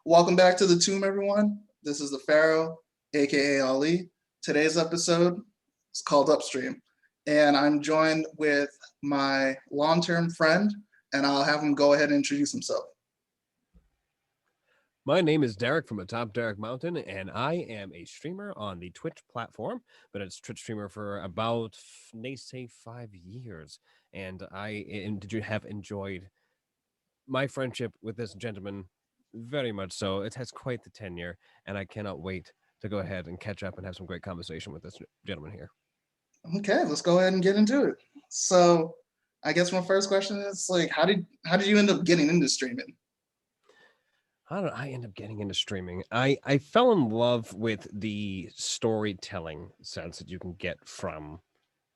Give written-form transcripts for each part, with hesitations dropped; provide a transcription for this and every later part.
Welcome back to the tomb, everyone. This is the Pharaoh, aka Ali. Today's episode is called Upstream, and I'm joined with my long-term friend, and I'll have him go ahead and introduce himself. My name is Derek from AtopDerekMountain, and I am a streamer on the Twitch platform. Been a Twitch streamer for about, they say, 5 years, and have enjoyed my friendship with this gentleman very much so. It has quite the tenure, and I cannot wait to go ahead and catch up and have some great conversation with this gentleman here. Okay, let's go ahead and get into it. So, I guess my first question is like, how did you end up getting into streaming? How did I end up getting into streaming? I fell in love with the storytelling sense that you can get from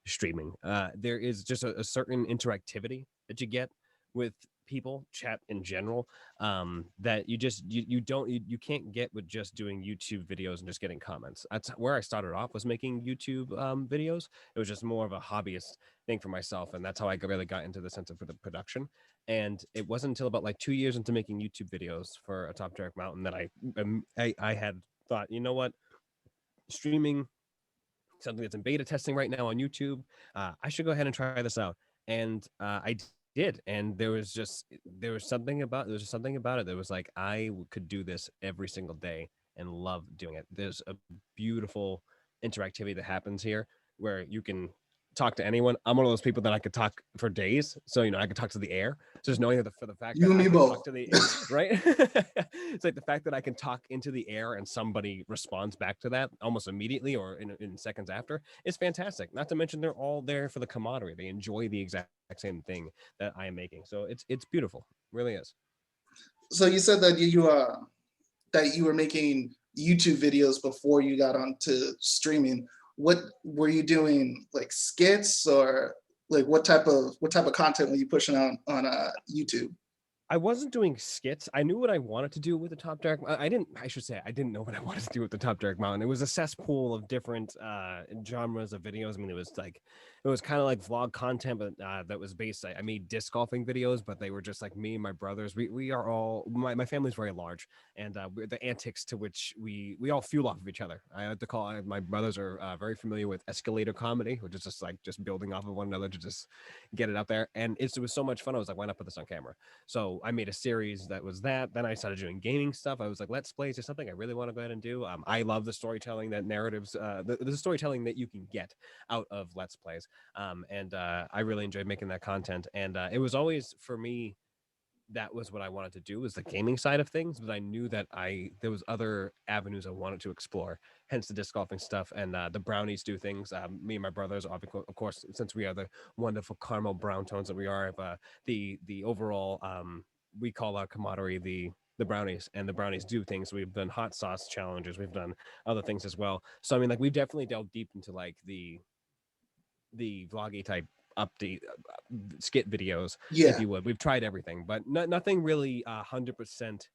streaming. There is just a certain interactivity that you get with people, chat in general, that you can't get with just doing YouTube videos and just getting comments. That's where I started off, was making YouTube videos. It was just more of a hobbyist thing for myself, and that's how I really got into the sense of the production. And it wasn't until about like 2 years into making YouTube videos for Atop Derek Mountain that I had thought, you know what, streaming, something that's in beta testing right now on YouTube. I should go ahead and try this out. And I did. And there was something about it that was like, could do this every single day and love doing it. There's a beautiful interactivity that happens here where you can talk to anyone. I'm one of those people that I could talk for days. So, I could talk to the air. So just knowing that for the fact You that and I me can both. talk to the right. It's like the fact that I can talk into the air and somebody responds back to that almost immediately or in seconds after is fantastic. Not to mention they're all there for the camaraderie. They enjoy the exact same thing that I am making. So it's beautiful. It really is. So you said that you were making YouTube videos before you got onto streaming. What were you doing, like skits, or like what type of content were you pushing on YouTube? I wasn't doing skits. I knew what I wanted to do with the Top Dark. I didn't. I should say I didn't know what I wanted to do with the Top Dark Mountain. It was a cesspool of different genres of videos. I mean, it was kind of like vlog content, but that was based. I made disc golfing videos, but they were just like me and my brothers. We are all my family's very large, and the antics to which we all fuel off of each other. I have to call my brothers are very familiar with escalator comedy, which is just like just building off of one another to just get it out there. And it was so much fun. I was like, why not put this on camera? So I made a series that was that. Then I started doing gaming stuff. I was like, let's play is just something I really want to go ahead and do. I love the storytelling, that narratives, the storytelling that you can get out of let's plays. And I really enjoyed making that content. And it was always for me, that was what I wanted to do, was the gaming side of things, but I knew that there was other avenues I wanted to explore, hence the disc golfing stuff. And the brownies do things. Me and my brothers, of course, since we are the wonderful caramel brown tones that we are, the overall, we call our camaraderie the brownies, and the brownies do things. We've done hot sauce challenges, we've done other things as well. So I mean, like, we've definitely delved deep into like the vloggy type update skit videos, if Yeah. you would. We've tried everything, but nothing really 100%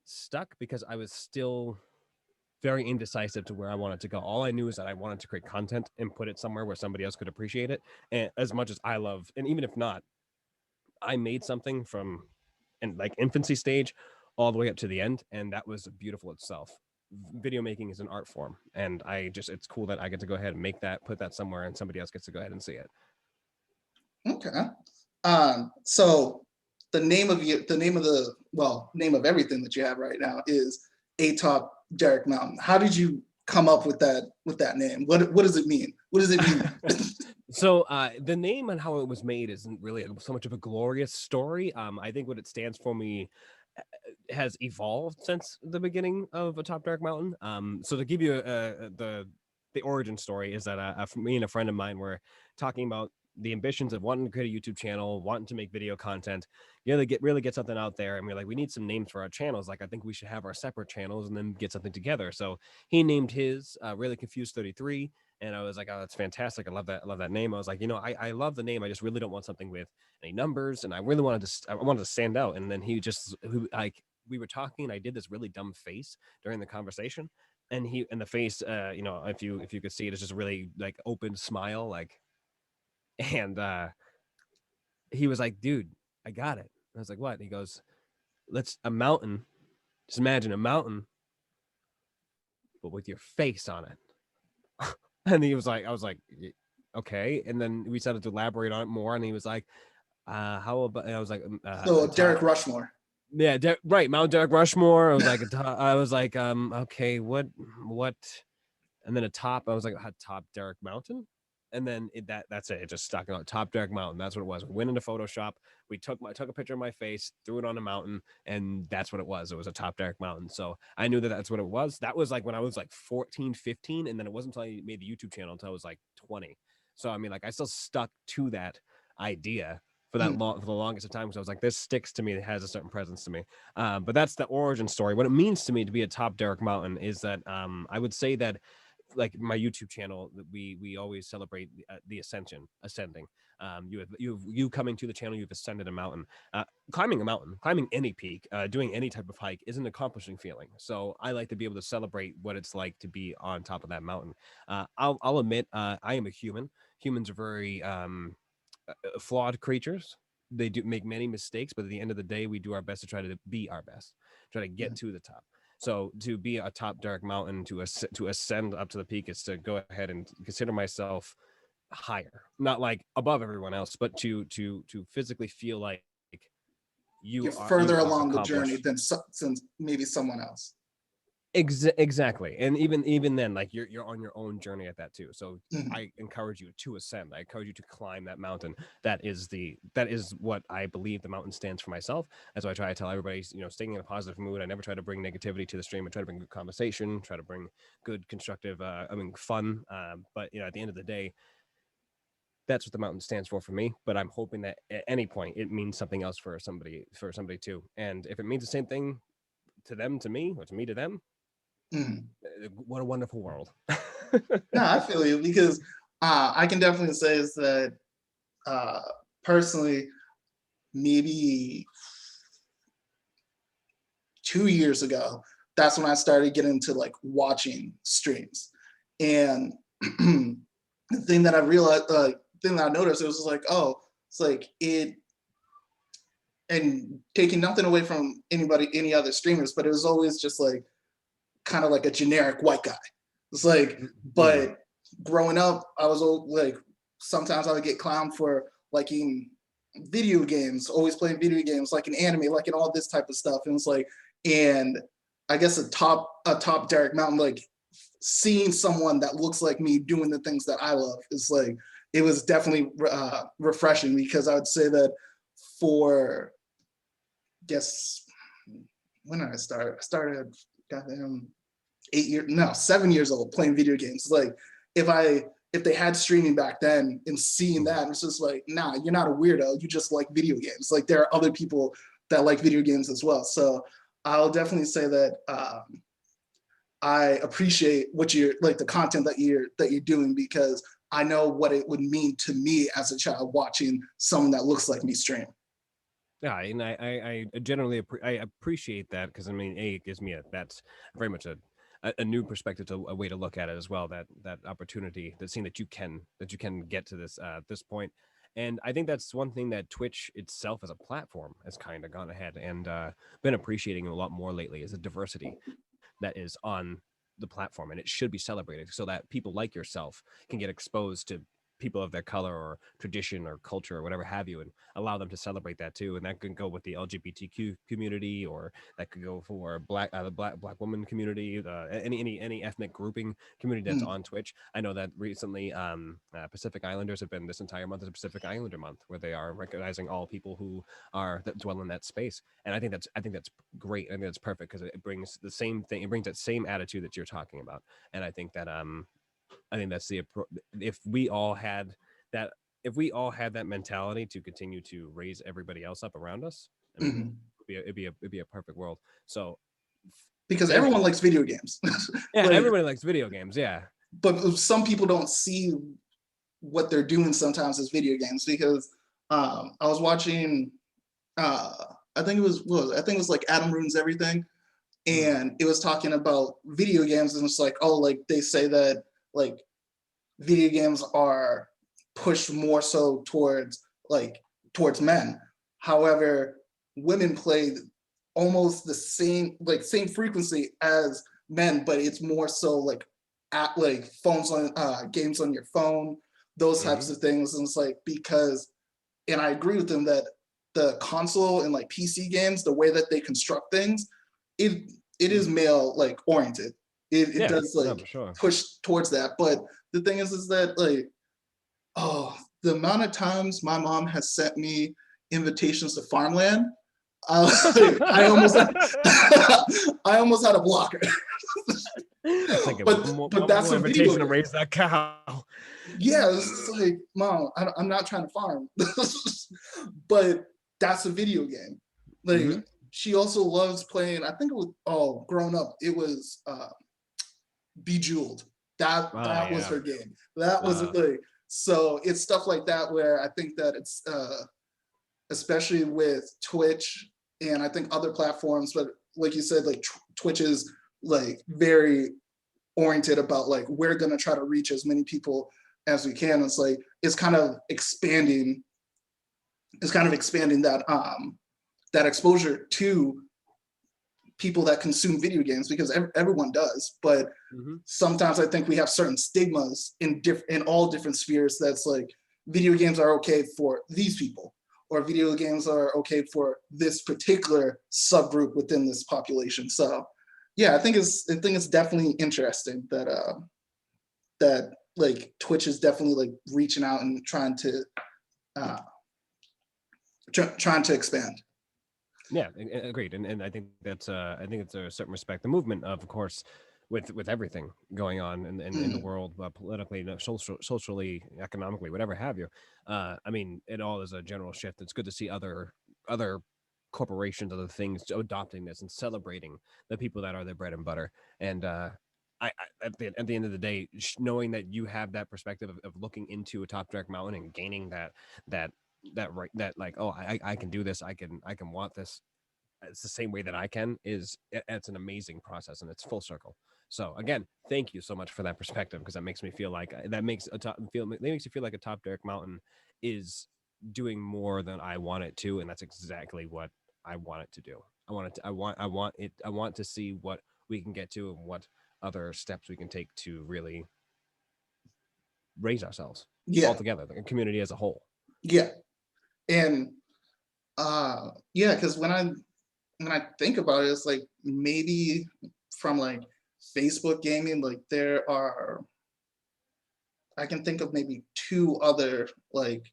stuck, because I was still very indecisive to where I wanted to go. All I knew is that I wanted to create content and put it somewhere where somebody else could appreciate it. And as much as I love, and even if not, I made something from in like infancy stage all the way up to the end, and that was beautiful itself. Video making is an art form, and it's cool that I get to go ahead and make that, put that somewhere, and somebody else gets to go ahead and see it. Okay. So the name of everything that you have right now is Atop Derek Mountain. How did you come up with that name? What does it mean? What does it mean? So the name and how it was made isn't really so much of a glorious story. I think what it stands for me has evolved since the beginning of Atop Dark Mountain. So to give you the origin story is that me and a friend of mine were talking about the ambitions of wanting to create a YouTube channel, wanting to make video content, really get something out there. And we're like, we need some names for our channels. Like, I think we should have our separate channels and then get something together. So he named his Really Confused 33. And I was like, oh, that's fantastic. I love that. I love that name. I was like, I love the name. I just really don't want something with any numbers. And I really I wanted to stand out. And then we were talking, and I did this really dumb face during the conversation. And the face, if you could see it, is just a really like open smile, like, and he was like, dude, I got it. I was like, what? And he goes, let's a mountain Just imagine a mountain, but with your face on it. And he was like, I was like, okay. And then we started to elaborate on it more. And he was like, how about, and I was like, So Derek Rushmore. yeah, right. Mount Derek Rushmore. I was like, okay, what, and then a top. I was like, top Derek Mountain. And then that's it. It just stuck out. Top Derek Mountain. That's what it was. We went into Photoshop. We took a picture of my face, threw it on a mountain, and that's what it was. It was a Top Derek Mountain. So I knew that that's what it was. That was like when I was like 14, 15. And then it wasn't until I made the YouTube channel until I was like 20. So I mean, like I still stuck to that idea for that long, for the longest of time. So I was like, this sticks to me. It has a certain presence to me. But that's the origin story. What it means to me to be a Top Derek Mountain is that I would say that like my YouTube channel, we always celebrate the ascending. You coming to the channel, you've ascended a mountain. Climbing a mountain, climbing any peak, doing any type of hike is an accomplishing feeling. So I like to be able to celebrate what it's like to be on top of that mountain. I'll admit, I am a human. Humans are very flawed creatures. They do make many mistakes, but at the end of the day, we do our best to try to be our best, try to get to the top. So to be a Top Derek Mountain, to ascend up to the peak, is to go ahead and consider myself higher, not like above everyone else, but to physically feel like You're you further are along the journey accomplished. than maybe someone else. Exactly. And even then, like you're on your own journey at that too. So Mhm. I encourage you to ascend. I encourage you to climb that mountain. That is what I believe the mountain stands for myself. That's why I try to tell everybody, staying in a positive mood. I never try to bring negativity to the stream. I try to bring good conversation, try to bring good constructive fun. But at the end of the day, that's what the mountain stands for me. But I'm hoping that at any point it means something else for somebody too. And if it means the same thing to them to me, or to me to them, Mhm. what a wonderful world. No, I feel you because I can definitely say is that uh, personally, maybe 2 years ago, that's when I started getting into like watching streams. And the thing that I realized, thing that I noticed, it was just like, oh, it's like it, and taking nothing away from any other streamers, but it was always just like kind of like a generic white guy. It's like, Mhm. but growing up, I was like, sometimes I would get clowned for liking video games, always playing video games, like an anime, like in all this type of stuff. And it's like, and I guess a top Derek Mountain, like seeing someone that looks like me doing the things that I love is like, it was definitely refreshing because I would say that for, guess, when did I start? I started, goddamn, 8 years, no, 7 years old playing video games. Like if they had streaming back then and seeing Mhm. that, it's just like, nah, you're not a weirdo. You just like video games. Like there are other people that like video games as well. So I'll definitely say that I appreciate what you're like the content that you're doing because I know what it would mean to me as a child watching someone that looks like me stream. Yeah, and I generally I appreciate that because I mean, it gives me that's very much a new perspective, to a way to look at it as well. That opportunity, that seeing that you can get to this point, and I think that's one thing that Twitch itself as a platform has kind of gone ahead and been appreciating a lot more lately, is the diversity that is on the platform, and it should be celebrated so that people like yourself can get exposed to people of their color or tradition or culture or whatever have you, and allow them to celebrate that too. And that could go with the LGBTQ community, or that could go for the black woman community, any ethnic grouping community that's Mm, on Twitch. I know that recently Pacific Islanders have been, this entire month is a Pacific Islander month, where they are recognizing all people who are that dwell in that space. And I think that's great. I think that's perfect because it brings the same thing. It brings that same attitude that you're talking about. And I think that's if we all had that, if we all had that mentality to continue to raise everybody else up around us, I mean, mhm. it'd be a perfect world. So Because thank everyone you. likes video games. Yeah, Like, everybody likes video games. Yeah. but some people don't see what they're doing sometimes as video games because I was watching uh I think it was like Adam Ruins Everything, Mhm. and it was talking about video games, and it's like, oh, like they say that like video games are pushed more so towards like towards men. However, women play almost the same frequency as men, but it's more so like at like phones on games on your phone, those types of things. And it's like, because, and I agree with them that the console and like PC games, the way that they construct things, it is male like oriented. It does no, like for sure. push towards that. But the thing is that like, oh, the amount of times my mom has sent me invitations to farmland, I almost I almost had a blocker. It's like but one that's more a video invitation to game. raise that cow. Yeah, it's like, Mom, I'm not trying to farm. But that's a video game. Like, she also loves playing, I think it was, oh, growing up, it was Bejeweled. That was her game. That was a thing. So it's stuff like that where I think that it's especially with Twitch and I think other platforms, but like you said, like Twitch is like very oriented about like, we're gonna try to reach as many people as we can. It's like, it's kind of expanding that that exposure to people that consume video games, because everyone does, but sometimes I think we have certain stigmas in all different spheres. That's like, video games are okay for these people, or video games are okay for this particular subgroup within this population. So yeah, I think it's definitely interesting that that like Twitch is definitely like reaching out and trying to expand. Yeah, agreed, and I think that's I think it's a certain respect. The movement, of course, with everything going on in the world, politically, socially, economically, whatever have you. I mean, it all is a general shift. It's good to see other corporations, other things adopting this and celebrating the people that are their bread and butter. And I at the end of the day, knowing that you have that perspective of looking into a Top Direct Mountain and gaining that right, that like, oh, I can do this, I can want this, it's the same way that I can, it's an amazing process, and it's full circle. So again, thank you so much for that perspective, because that makes me feel like that makes you feel like a Top Direct Mountain is doing more than I want it to, and that's exactly what I want it to do. I want to see what we can get to and what other steps we can take to really raise ourselves all together, the community as a whole. Yeah. And yeah, because when I think about it, it's like, maybe from like Facebook gaming, like I can think of maybe 2 other like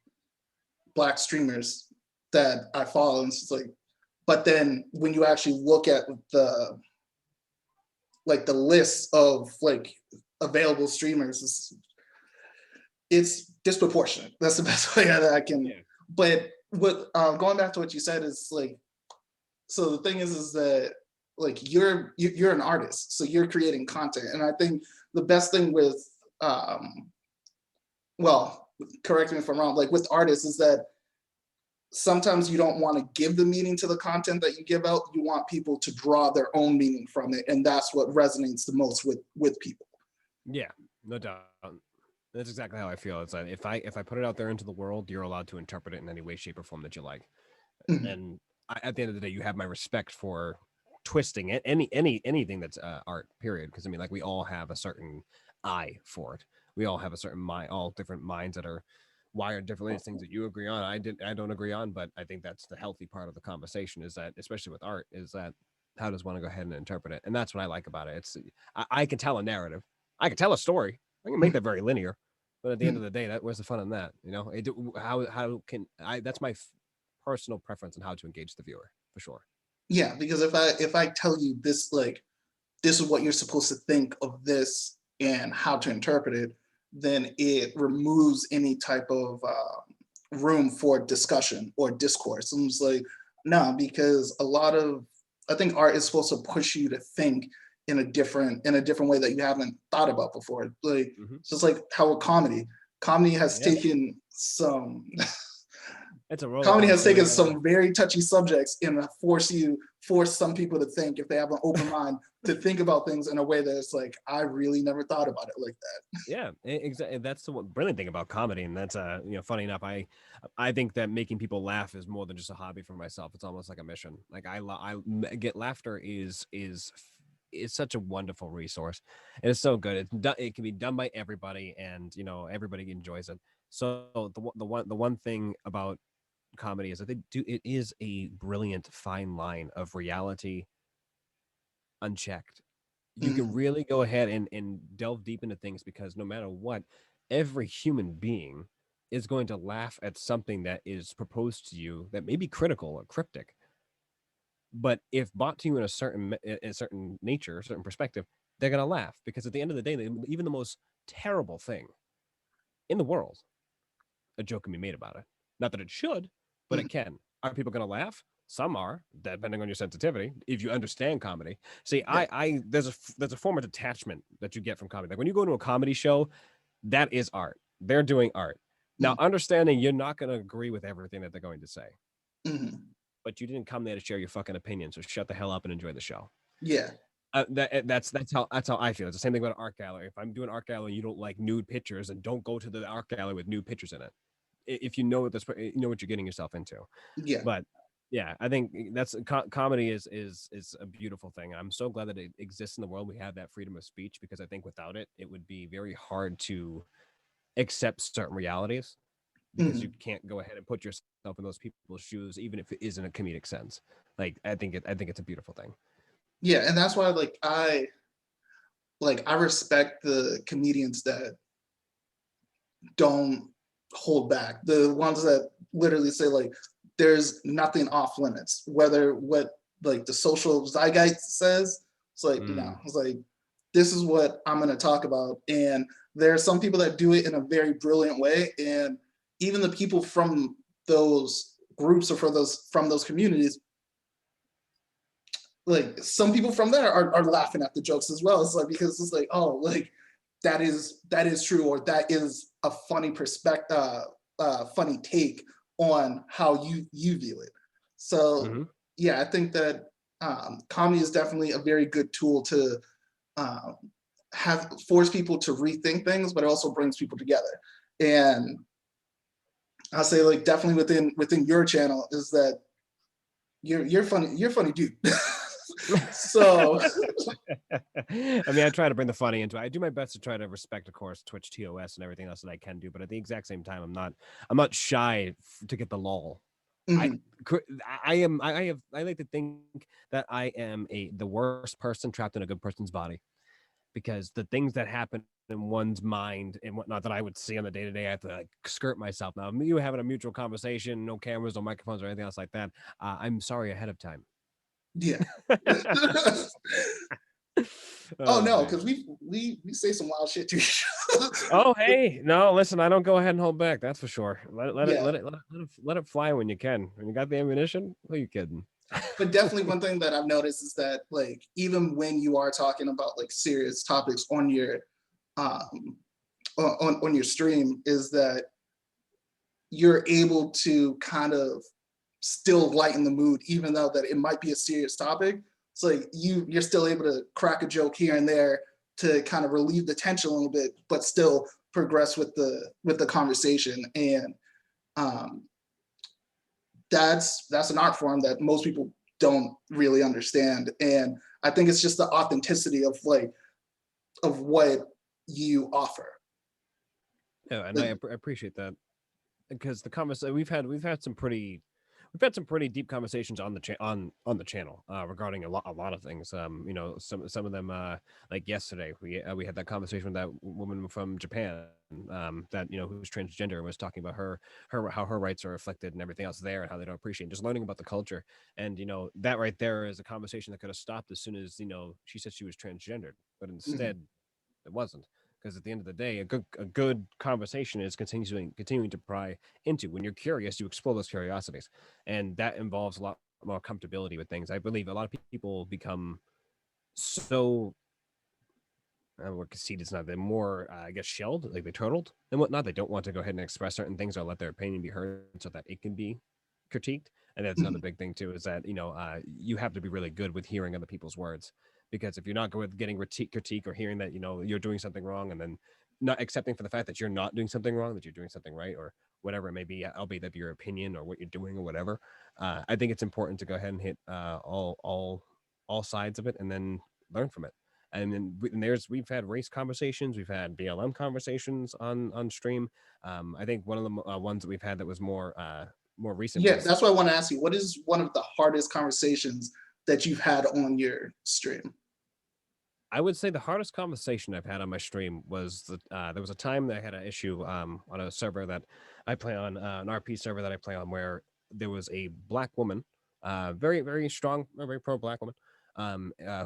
Black streamers that I follow, and it's like, but then when you actually look at the list of like available streamers, it's disproportionate. That's the best way that I can. Yeah. But what going back to what you said is like, so the thing is that like you're an artist, so you're creating content, and I think the best thing with well, correct me if I'm wrong, like with artists, is that sometimes you don't want to give the meaning to the content that you give out. You want people to draw their own meaning from it, and that's what resonates the most with people. Yeah, no doubt. That's exactly how I feel. It's like, if I put it out there into the world, you're allowed to interpret it in any way, shape, or form that you like. And at the end of the day, you have my respect for twisting it, anything that's art, period. Because I mean, like, we all have a certain eye for it. We all have a certain mind, all different minds that are wired differently. Things that you agree on, I don't agree on, but I think that's the healthy part of the conversation, is that, especially with art, is that how does one go ahead and interpret it? And that's what I like about it. It's I can tell a narrative, I can tell a story, I can make that very linear, but at the end of the day, where's the fun in that? You know, how can I? That's my personal preference on how to engage the viewer, for sure. Yeah, because if I tell you this, like, this is what you're supposed to think of this and how to interpret it, then it removes any type of room for discussion or discourse. And it's like, no, because I think art is supposed to push you to think in a different way that you haven't thought about before. Like, just like how comedy has taken some It's a roller Comedy has coaster. taken some very touchy subjects and force some people to think, if they have an open mind, to think about things in a way that it's like, I really never thought about it like that. Yeah, exactly. That's the brilliant thing about comedy, and that's funny enough. I think that making people laugh is more than just a hobby for myself. It's almost like a mission. Like get laughter is such a wonderful resource. It is so good. It can be done by everybody, and everybody enjoys it. So the one thing about comedy is that it is a brilliant fine line of reality unchecked. You can Mhm. really go ahead and delve deep into things, because no matter what, every human being is going to laugh at something that is proposed to you that may be critical or cryptic. But if brought to you in a certain nature, a certain perspective, they're gonna laugh, because at the end of the day, even the most terrible thing in the world, a joke can be made about it. Not that it should, but Mhm. it can. Are people going to laugh? Some are, depending on your sensitivity. If you understand comedy, see, Yeah. there's a form of detachment that you get from comedy. Like when you go to a comedy show, that is art. They're doing art. Now, Mhm. understanding you're not going to agree with everything that they're going to say, Mhm. but you didn't come there to share your fucking opinion. So shut the hell up and enjoy the show. Yeah. That's how I feel. It's the same thing about an art gallery. If I'm doing an art gallery and you don't like nude pictures, and don't go to the art gallery with nude pictures in it. If you know what you're getting yourself into. Yeah. But yeah, I think that's comedy is a beautiful thing. I'm so glad that it exists in the world. We have that freedom of speech, because I think without it, it would be very hard to accept certain realities, because you Mhm. can't go ahead and put yourself in those people's shoes, even if it is in a comedic sense. Like I think it's a beautiful thing. Yeah. And that's why, I respect the comedians that don't hold back. The ones that literally say, like, there's nothing off limits, whether what like the social zeitgeist says. It's like, no, Mm. it's like, this is what I'm going to talk about. And there are some people that do it in a very brilliant way. And even the people from those groups, or from those communities, like some people from there are laughing at the jokes as well. It's like, because it's like, oh, like that is true, or that is a funny perspective, funny take on how you view it. So Hmm. yeah, I think that comedy is definitely a very good tool to um, have force people to rethink things, but it also brings people together. And I'll say, like, definitely within your channel is that you're funny dude. So I mean, I try to bring the funny into it. I do my best to try to respect, of course, Twitch TOS and everything else that I can do, but at the exact same time, I'm not shy to get the lull. I mhm, I am I like to think that I am the worst person trapped in a good person's body, because the things that happen in one's mind and whatnot that I would see on the day to day, I have to like skirt myself. Now, you having a mutual conversation, no cameras, no microphones, or anything else like that. I'm sorry ahead of time. yeah. Oh Oh no, man. because we say some wild shit too. Oh hey, no, listen, I don't go ahead and hold back. That's for sure. Yeah, Let it fly when you can. When you got the ammunition, who are you kidding? but definitely one thing that I've noticed is that, like, even when you are talking about like serious topics on your um on your stream, is that you're able to kind of still lighten the mood, even though that it might be a serious topic. It's like you're still able to crack a joke here and there to kind of relieve the tension a little bit, but still progress with the conversation. And um, that's an art form that most people don't really understand. And I think it's just the authenticity of what you offer. Yeah, and I Like, appreciate that, because the conversation we've had some pretty deep conversations on on the channel regarding a lot of things. Some of them like yesterday we had that conversation with that woman from Japan, that who's transgender, and was talking about her how her rights are affected and everything else there, and how they don't appreciate, and just learning about the culture. And that right there is a conversation that could have stopped as soon as she said she was transgendered, but mhm, instead it wasn't. Because at the end of the day, a good conversation is continuing to pry into. When you're curious, you explore those curiosities, and that involves a lot more comfortability with things. I believe a lot of people become so what conceit is not, they're more I guess shelled, like they turtled and whatnot. They don't want to go ahead and express certain things or let their opinion be heard, so that it can be critiqued. And that's another big thing too, is that you have to be really good with hearing other people's words, because if you're not good with getting critique or hearing that you're doing something wrong, and then not accepting for the fact that you're not doing something wrong, that you're doing something right, or whatever it may be, albeit that your opinion or what you're doing or whatever. I think it's important to go ahead and hit all sides of it, and then learn from it. And then we've had race conversations, we've had BLM conversations on stream. I think one of the ones that we've had that was more recent Yeah, was, that's what I want to ask you. What is one of the hardest conversations that you've had on your stream? I would say the hardest conversation I've had on my stream was there was a time that I had an issue on a server that I play on, an RP server that I play on, where there was a black woman, very, very strong, very pro black woman,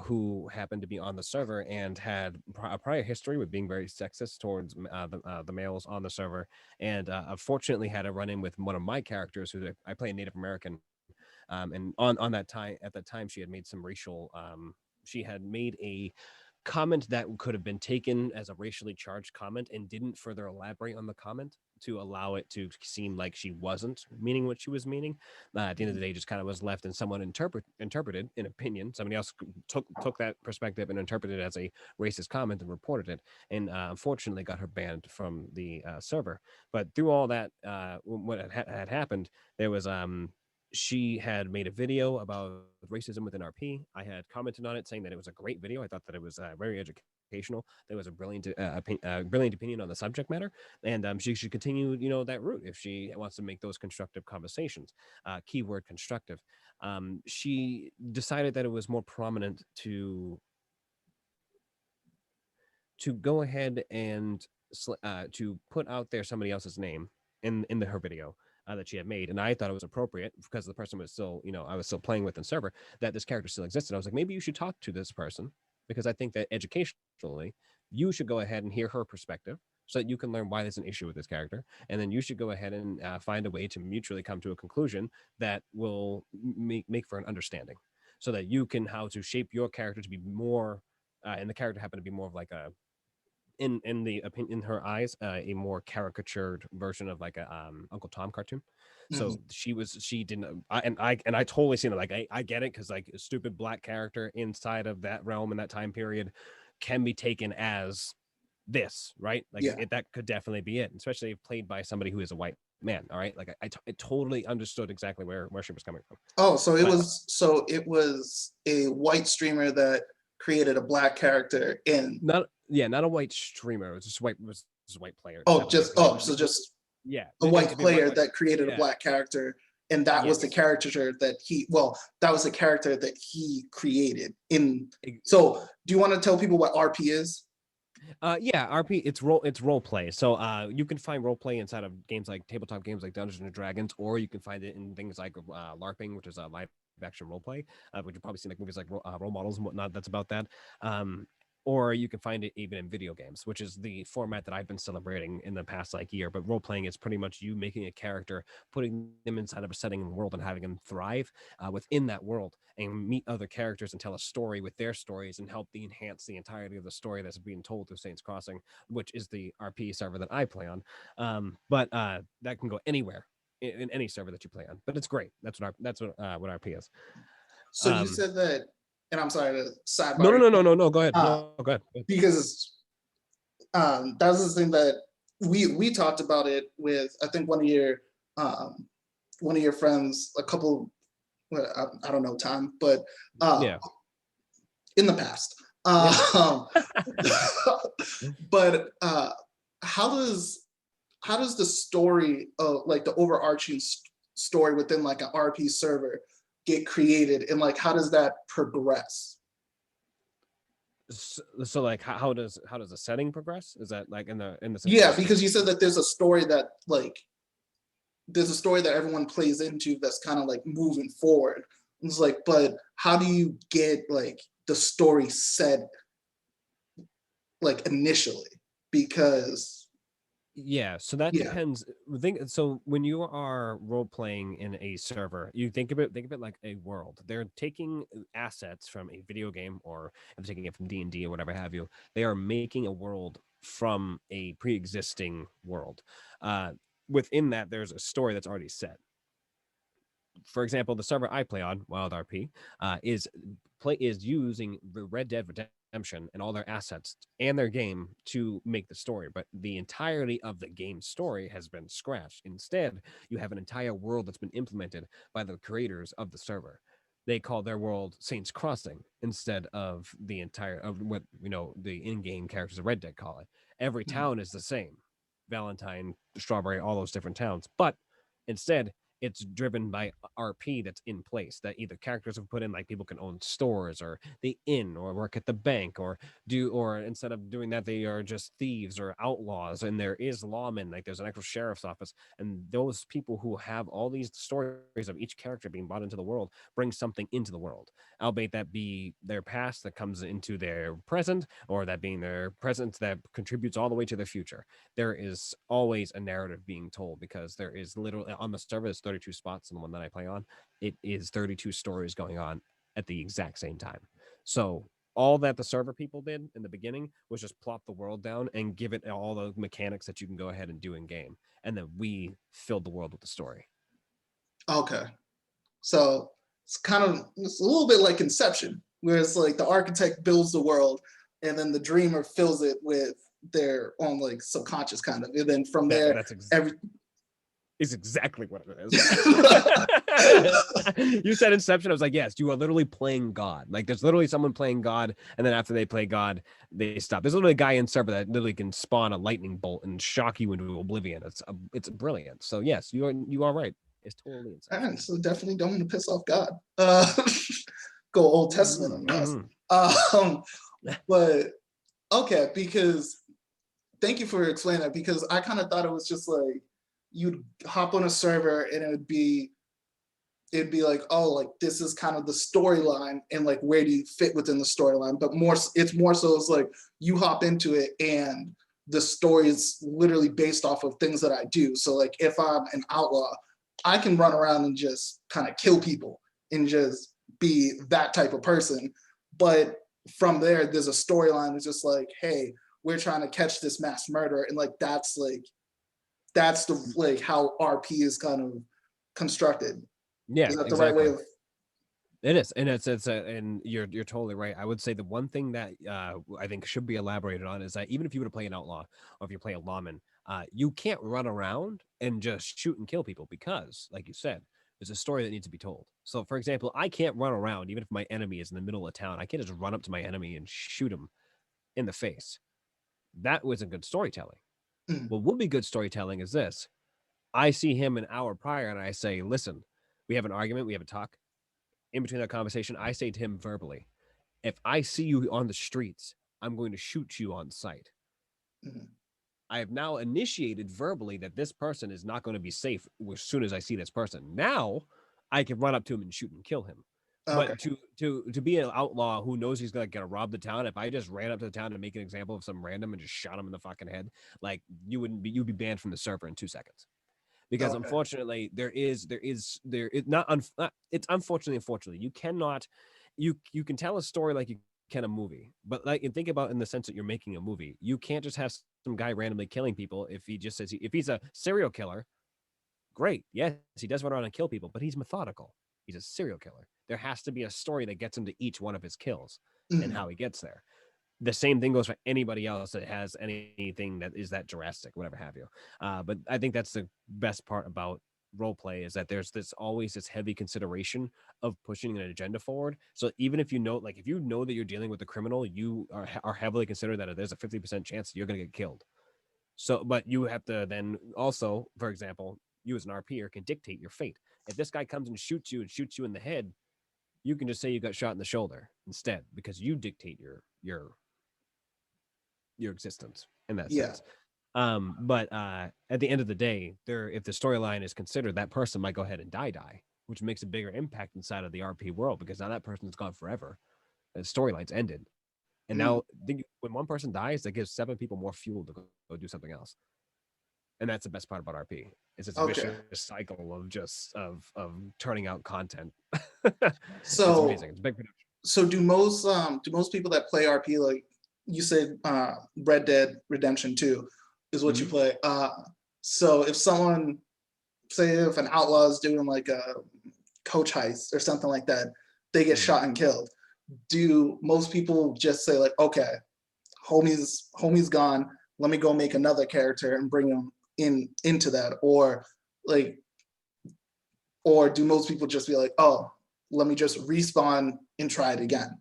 who happened to be on the server and had a prior history with being very sexist towards the males on the server. And unfortunately had a run in with one of my characters, who I play a Native American. And on that time, at that time, she had made some racial, she had made a comment that could have been taken as a racially charged comment, and didn't further elaborate on the comment to allow it to seem like she wasn't meaning what she was meaning. At the end of the day, just kind of was left, and someone interpreted an opinion. Somebody else took that perspective and interpreted it as a racist comment and reported it, and unfortunately got her banned from the server. But through all that, what had happened, there was she had made a video about racism within RP. I had commented on it, saying that it was a great video. I thought that it was very educational. There was a brilliant opinion on the subject matter, and she should continue, that route if she wants to make those constructive conversations. Keyword constructive. She decided that it was more prominent to go ahead and to put out there somebody else's name in her video that she had made. And I thought it was appropriate, because the person was still, I was still playing with in server, that this character still existed. I was like, maybe you should talk to this person, because I think that educationally you should go ahead and hear her perspective, so that you can learn why there's an issue with this character. And then you should go ahead and find a way to mutually come to a conclusion that will make for an understanding, so that you can how to shape your character to be more and the character happened to be more of like a, in the opinion, in her eyes, a more caricatured version of like a Uncle Tom cartoon. So Mhm. she didn't, I totally seen it. Like I get it, because like a stupid black character inside of that realm in that time period can be taken as this, right? Like Yeah. that could definitely be it, especially if played by somebody who is a white man. All right, like I totally understood exactly where she was coming from. Oh, But so it was a white streamer that created a black character in. not a white streamer. It was just a white player. It just Oh, happened to be so just yeah, a it white could be a player white, that created a yeah, black character, and that was the yes. caricature that that was the character that he created in. Ex- So, do you want to tell people what RP is? yeah, RP, it's role play. So you can find role play inside of games like tabletop games like Dungeons and Dragons, or you can find it in things like LARPing, which is a live action role play, which you've probably seen like movies like Role Models and whatnot. That's about that. Um, or you can find it even in video games, which is the format that I've been celebrating in the past like year. But role playing is pretty much you making a character, putting them inside of a setting and world, and having them thrive within that world, and meet other characters and tell a story with their stories, and help enhance the entirety of the story that's being told through Saints Crossing, which is the RP server that I play on. But that can go anywhere in any server that you play on. But it's great. What RP is. So you Um, said that, and I'm sorry to no, no, sidebar, no, no, no, no. Go ahead. uh, No, go ahead. because that was the thing that we talked about it with. I think um, one of your friends a couple. Well, I don't know time, but uh, Yeah. in the past. Yeah. But how does the story of like the overarching story within like an RP server get created, and like how does that progress? So like how does the setting progress? Is that like in the sense of Yeah, just because you said that there's a story that everyone plays into that's kind of like moving forward. It's like, but how do you get like the story set like initially? Because yeah, so that yeah, depends. So when you are role playing in a server, you think of it like a world. They're taking assets from a video game, or if they're taking it from D&D or whatever have you. They are making a world from a pre-existing world. Uh, Within that, there's a story that's already set. for example, the server I play on, Wild RP, is using the Red Dead Redemption and all their assets and their game to make the story, but the entirety of the game story has been scratched. Instead, you have an entire world that's been implemented by the creators of the server. They call their world Saints Crossing instead of the entire of what the in-game characters of Red Dead call it. Every Mhm. town is the same. Valentine, Strawberry, all those different towns. But instead, it's driven by RP that's in place that either characters have put in, like people can own stores or the inn or work at the bank or instead of doing that, they are just thieves or outlaws. And there is lawmen, like there's an actual sheriff's office. And those people who have all these stories of each character being brought into the world bring something into the world, albeit that be their past that comes into their present, or that being their present that contributes all the way to their future. There is always a narrative being told because there is literally on the server, there's 32 spots in the one that I play on. It is 32 stories going on at the exact same time. So all that the server people did in the beginning was just plop the world down and give it all the mechanics that you can go ahead and do in game. And then we filled the world with the story. Okay. So it's a little bit like Inception, where it's like the architect builds the world and then the dreamer fills it with their own like subconscious kind of. And then from there, every is exactly what it is. You said Inception. I was like, yes, you are literally playing God. Like there's literally someone playing God, and then after they play God, they stop. There's literally a guy in server that literally can spawn a lightning bolt and shock you into oblivion. It's brilliant. So yes, you are right. It's totally Inception. All right, so definitely don't want to piss off God. Go Old Testament on us. But okay, because thank you for explaining that, because I kind of thought it was just like you'd hop on a server and it'd be like, oh, like this is kind of the storyline and like where do you fit within the storyline, but it's more so it's like you hop into it and the story is literally based off of things that I do. So like if I'm an outlaw, I can run around and just kind of kill people and just be that type of person. But from there, there's a storyline that's just like, hey, we're trying to catch this mass murderer. And like, that's the like how RP is kind of constructed. Yeah, is that exactly. the right way of? It is, and and you're totally right. I would say the one thing that I think should be elaborated on is that even if you were to play an outlaw or if you play a lawman, you can't run around and just shoot and kill people because, like you said, there's a story that needs to be told. So, for example, I can't run around even if my enemy is in the middle of town. I can't just run up to my enemy and shoot him in the face. That wasn't good storytelling. What would be good storytelling is this: I see him an hour prior and I say, "Listen, we have an argument, we have a talk." In between that conversation, I say to him verbally, if I see you on the streets, I'm going to shoot you on sight. I have now initiated verbally that this person is not going to be safe as soon as I see this person. Now I can run up to him and shoot and kill him. Okay. But to be an outlaw who knows he's gonna rob the town, if I just ran up to the town to make an example of some random and just shot him in the fucking head, like you'd be banned from the server in 2 seconds. Because unfortunately, it's unfortunately you cannot you can tell a story like you can a movie, but like and think about in the sense that you're making a movie, you can't just have some guy randomly killing people. If he just says if he's a serial killer, great, yes, he does run around and kill people, but he's methodical. He's a serial killer. There has to be a story that gets him to each one of his kills and how he gets there. The same thing goes for anybody else that has anything that is that drastic, whatever have you. But I think that's the best part about role play is that there's always this heavy consideration of pushing an agenda forward. So even if you know, like if you know that you're dealing with a criminal, you are heavily considered that there's a 50% chance that you're going to get killed. So, but you have to then also, for example, you as an RPer can dictate your fate. If this guy comes and shoots you in the head, you can just say you got shot in the shoulder instead because you dictate your existence in that sense. But at the end of the day, if the storyline is considered, that person might go ahead and die, which makes a bigger impact inside of the RP world because now that person's gone forever. The storyline's ended. And now when one person dies, that gives 7 people more fuel to go do something else. And that's the best part about RP. It's this vicious cycle of just of turning out content. So it's amazing. It's big production. So do most people that play RP, like you said, Red Dead Redemption 2 is what you play. So if someone, say if an outlaw is doing like a coach heist or something like that, they get Mhm. shot and killed. Do most people just say like, okay, homie's gone, let me go make another character and bring him into that, like or do most people just be like, oh, let me just respawn and try it again?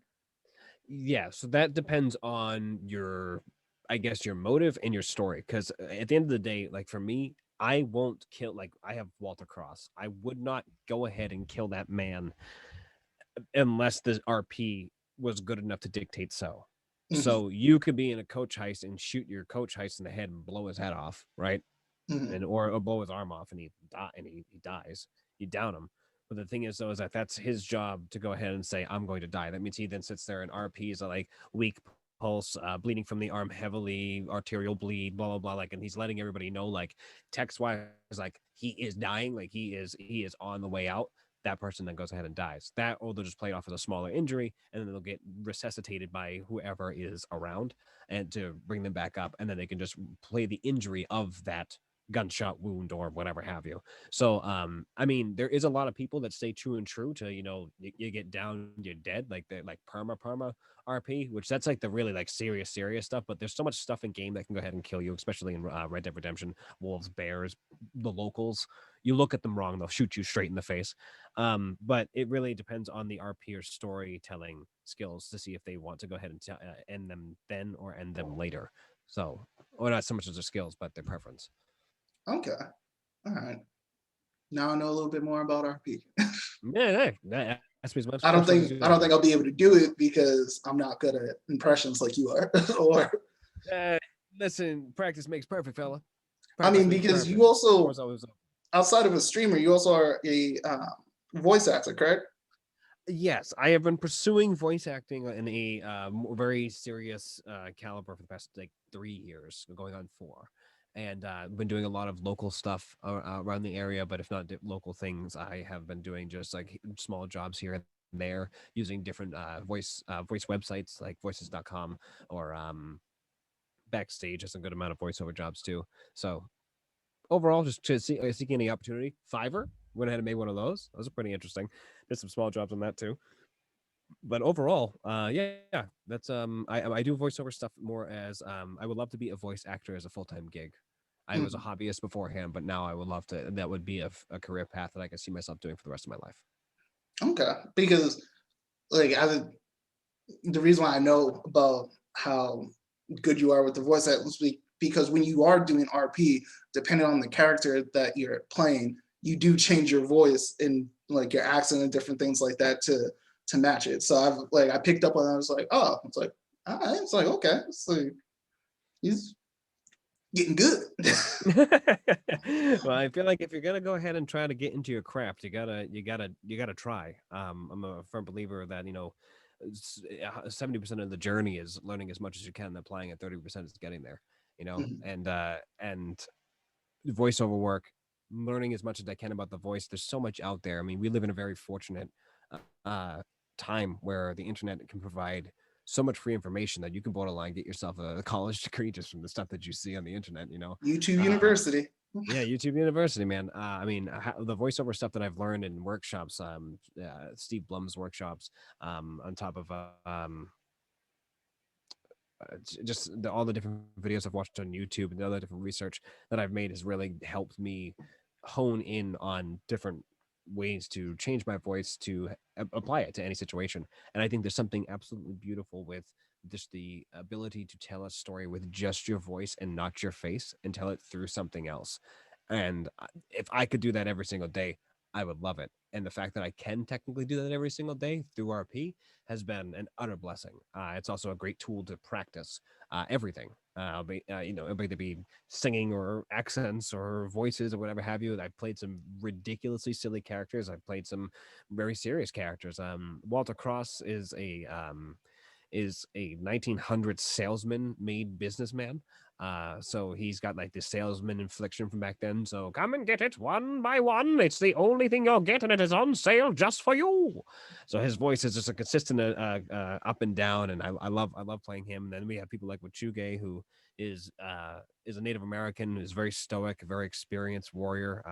Yeah, so that depends on your, I guess, your motive and your story. Because at the end of the day, like for me, I won't kill. Like I have Walter Cross. I would not go ahead and kill that man unless the RP was good enough to dictate so. Hmm. So you could be in a coach heist and shoot your coach heist in the head and blow his head off, right? Hmm. Or blow his arm off and he dies. You down him. But the thing is, though, is that that's his job to go ahead and say, "I'm going to die." That means he then sits there and RPs are like weak pulse, bleeding from the arm heavily, arterial bleed, blah blah blah. Like, and he's letting everybody know, like text wise, like he is dying, like he is on the way out. That person then goes ahead and dies. That, or they'll just play it off as a smaller injury, and then they'll get resuscitated by whoever is around, and to bring them back up, and then they can just play the injury of that gunshot wound or whatever have you. So I mean, there is a lot of people that stay true and true to, you get down, you're dead, like the like perma RP, which that's like the really like serious stuff. But there's so much stuff in game that can go ahead and kill you, especially in Red Dead Redemption. Wolves, bears, the locals. You look at them wrong, they'll shoot you straight in the face. But it really depends on the RP or storytelling skills to see if they want to go ahead and end them then or end them later. So, or not so much as their skills, but their preference. Okay, all right. Now I know a little bit more about RP. Yeah, ask me as much I don't questions as think you I want, don't think man. I'll be able to do it because I'm not good at impressions like you are. Or Uh, Listen, practice makes perfect, fella. I Practice mean, makes because perfect. you Doors also, always open. outside of a streamer, you also are a voice actor, correct? Yes, I have been pursuing voice acting in a very serious caliber for the past like 3 years, going on 4, and been doing a lot of local stuff around the area. But if not local things, I have been doing just like small jobs here and there, using different voice websites like voices.com or Backstage has a good amount of voiceover jobs too. So overall, just to seeking any opportunity. Fiverr went ahead and made one of those. Those are pretty interesting. Did some small jobs on that too. But overall, yeah, that's I do voiceover stuff more as I would love to be a voice actor as a full time gig. I was a Mhm. hobbyist beforehand, but now I would love to. That would be a career path that I could see myself doing for the rest of my life. Okay, because like the reason why I know about how good you are with the voice acting is because when you are doing RP, depending on the character that you're playing, you do change your voice and like your accent and different things like that to match it. So I picked up on that. I was like, oh, it's like, all right. It's like, okay, it's like he's getting good. Well, I feel like if you're gonna go ahead and try to get into your craft, you gotta try. I'm a firm believer that 70% of the journey is learning as much as you can, and applying it 30% is getting there. Mhm. And voiceover work, learning as much as I can about the voice. There's so much out there. I mean, we live in a very fortunate uh, uh, time where the internet can provide so much free information that you can borderline get yourself a college degree just from the stuff that you see on the internet. YouTube Uh, University. yeah, YouTube University, man. I mean, the voiceover stuff that I've learned in workshops, Steve Blum's workshops, on top of just all the different videos I've watched on YouTube and the other different research that I've made has really helped me hone in on different ways to change my voice to apply it to any situation. And I think there's something absolutely beautiful with just the ability to tell a story with just your voice and not your face and tell it through something else. And if I could do that every single day, I would love it. And the fact that I can technically do that every single day through RP has been an utter blessing. It's also a great tool to practice everything. Whether be singing or accents or voices or whatever have you. I've played some ridiculously silly characters. I've played some very serious characters. Walter Cross is a 1900s salesman made businessman. So he's got like this salesman inflection from back then. So come and get it one by one. It's the only thing you'll get, and it is on sale just for you. So his voice is just a consistent up and down, and I love playing him. And then we have people like Wachuge, who is a Native American, is very stoic, very experienced warrior.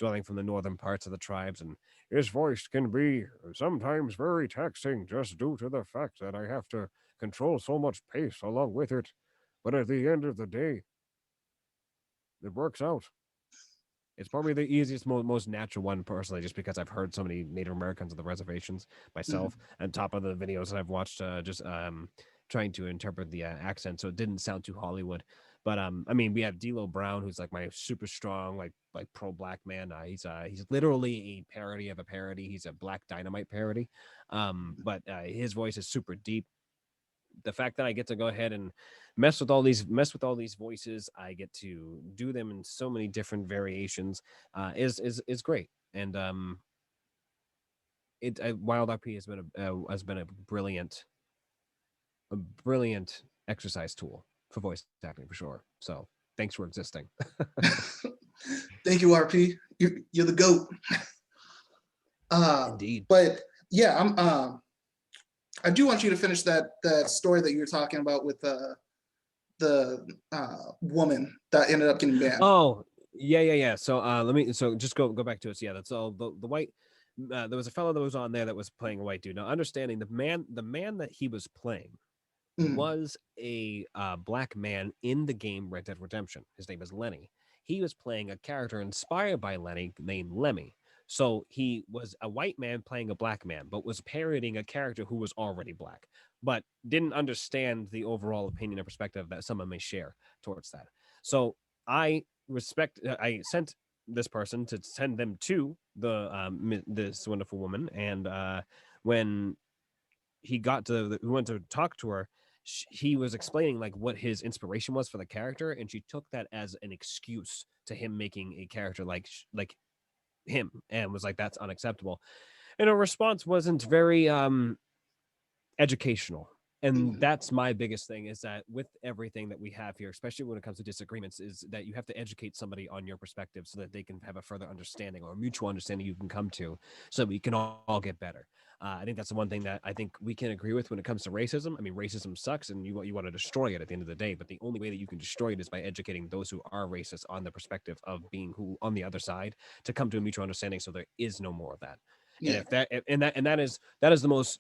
dwelling from the northern parts of the tribes, and his voice can be sometimes very taxing just due to the fact that I have to control so much pace along with it. But at the end of the day, it works out. It's probably the easiest, most natural one personally, just because I've heard so many Native Americans on the reservations myself, Mhm. on top of the videos that I've watched, just trying to interpret the accent, so it didn't sound too Hollywood. But I mean, we have D'Lo Brown, who's like my super strong, like pro black man. He's literally a parody of a parody. He's a Black Dynamite parody, but his voice is super deep. The fact that I get to go ahead and mess with all these voices, I get to do them in so many different variations, is great. And Wild RP has been a brilliant exercise tool for voice acting for sure. So thanks for existing. Thank you, RP. You're the goat. Indeed. But yeah, I do want you to finish that story that you were talking about with the woman that ended up getting banned. Oh, yeah. So just go back to it. So yeah, that's all the white. There was a fellow that was on there that was playing a white dude. Now, understanding the man that he was playing Mm, was a black man in the game Red Dead Redemption. His name is Lenny. He was playing a character inspired by Lenny named Lemmy. So he was a white man playing a black man, but was parodying a character who was already black, but didn't understand the overall opinion and perspective that someone may share towards that. So I sent this person to send them to this wonderful woman, and when we went to talk to her, he was explaining like what his inspiration was for the character, and she took that as an excuse to him making a character like him, and was like, that's unacceptable. And her response wasn't very educational. And mm, that's my biggest thing, is that with everything that we have here, especially when it comes to disagreements, is that you have to educate somebody on your perspective so that they can have a further understanding or a mutual understanding you can come to, so we can all get better. I think that's the one thing that I think we can agree with when it comes to racism. I mean, racism sucks, and you want to destroy it at the end of the day. But the only way that you can destroy it is by educating those who are racist on the perspective of being who on the other side, to come to a mutual understanding, so there is no more of that. And yeah, if that and that is the most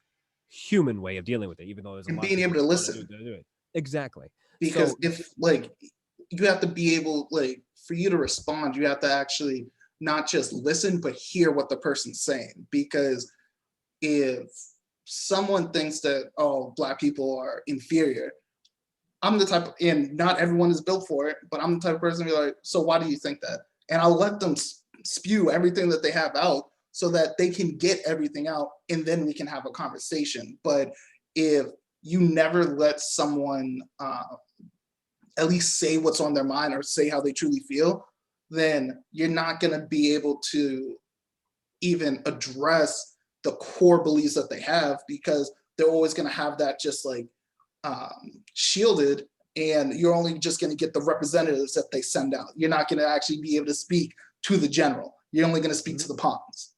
human way of dealing with it, even though there's a and lot of being people able to that want to listen, do it. Exactly. because So if like you have to be able, like, for you to respond, you have to actually not just listen but hear what the person's saying. Because if someone thinks that, oh, black people are inferior, I'm the type of, and not everyone is built for it, but I'm the type of person to be like, so why do you think that? And I'll let them spew everything that they have out so that they can get everything out, and then we can have a conversation. But if you never let someone at least say what's on their mind or say how they truly feel, then you're not going to be able to even address the core beliefs that they have, because they're always going to have that just like shielded, and you're only just going to get the representatives that they send out. You're not going to actually be able to speak to the general. You're only going to speak mhm. to the pawns.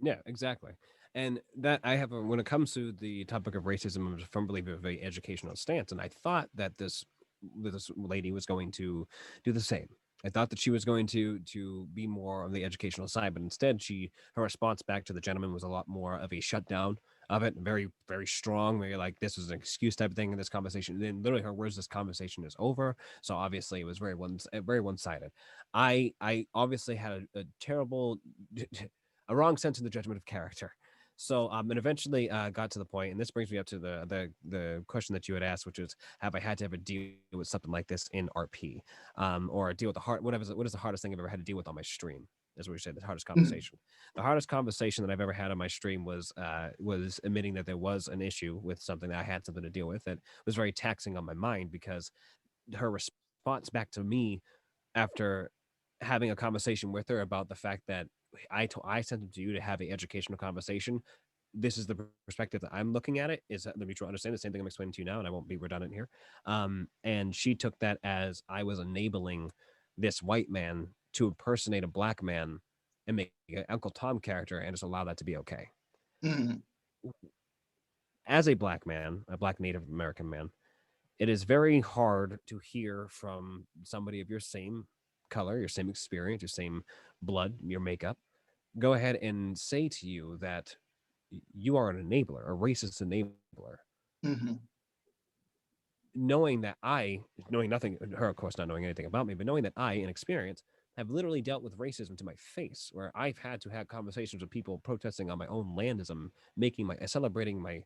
Yeah, exactly. And that I have when it comes to the topic of racism, I'm a firm believer of a very educational stance, and I thought that this lady was going to do the same. I thought that she was going to be more on the educational side, but instead, her response back to the gentleman was a lot more of a shutdown of it, very very strong. Very like, this was an excuse type of thing in this conversation. And then literally her words, "This conversation is over." So obviously, it was very one sided. I obviously had a terrible a wrong sense in the judgment of character. So and eventually got to the point, and this brings me up to the question that you had asked, which is, have I had to ever deal with something like this in RP, or deal with what is the hardest thing I've ever had to deal with on my stream? Is what we said, the hardest Mhm. conversation. The hardest conversation that I've ever had on my stream was admitting that there was an issue with something, that I had something to deal with that was very taxing on my mind, because her response back to me after having a conversation with her about the fact that I sent them to you to have an educational conversation. This is the perspective that I'm looking at it. Is that the mutual understanding? The same thing I'm explaining to you now, and I won't be redundant here. And she took that as I was enabling this white man to impersonate a black man and make an Uncle Tom character, and just allow that to be okay. Mhm. As a black man, a black Native American man, it is very hard to hear from somebody of your same color, your same experience, your same blood, your makeup, go ahead and say to you that you are an enabler, a racist enabler, Mm-hmm. knowing that knowing nothing, her, of course, not knowing anything about me, but knowing that I, in experience, have literally dealt with racism to my face, where I've had to have conversations with people protesting on my own land as I'm celebrating my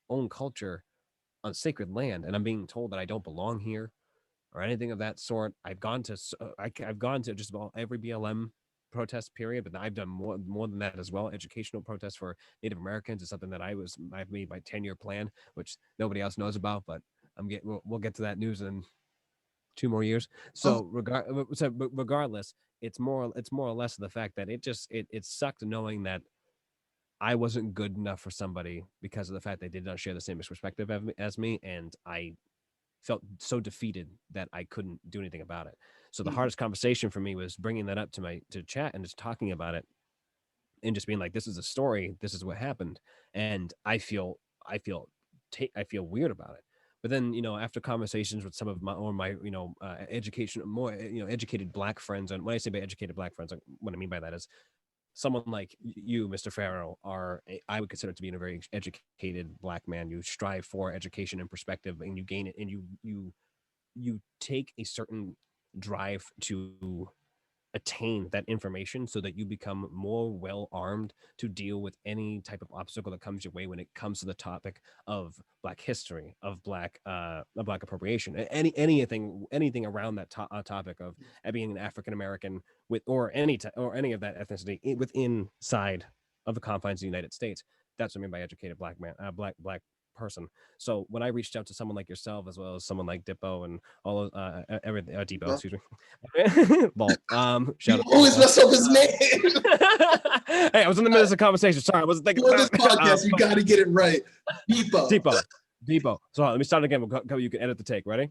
own culture on sacred land, and I'm being told that I don't belong here or anything of that sort. I've gone to just about every BLM protest period, but I've done more than that as well. Educational protests for Native Americans is something that I've made my 10-year plan, which nobody else knows about, but we'll get to that news in 2 more years. Oh, So regardless, it's more or less the fact that it sucked knowing that I wasn't good enough for somebody because of the fact they did not share the same perspective as me, and I felt so defeated that I couldn't do anything about it. So the mm, hardest conversation for me was bringing that up to chat and just talking about it and just being like, this is a story, this is what happened, and I feel weird about it. But then, after conversations with some of my education, more educated Black friends, and when I say by educated Black friends, what I mean by that is someone like you, Mr. Farrell, I would consider to be a very educated Black man. You strive for education and perspective, and you gain it, and you take a certain drive to attain that information so that you become more well armed to deal with any type of obstacle that comes your way when it comes to the topic of Black history, of Black appropriation, anything around that topic of being an African American with or any of that ethnicity within side of the confines of the United States. That's what I mean by educated Black man, black person. So when I reached out to someone like yourself, as well as someone like Dippo and all of everything, Depot, well, excuse me, Vault. you Shout out to always Dippo. mess up his name. Hey, I was in the middle of a conversation. Sorry, I wasn't thinking For about this it. podcast, you got to get it right. Depot. Depot. So let me start again. You can edit the take. Ready?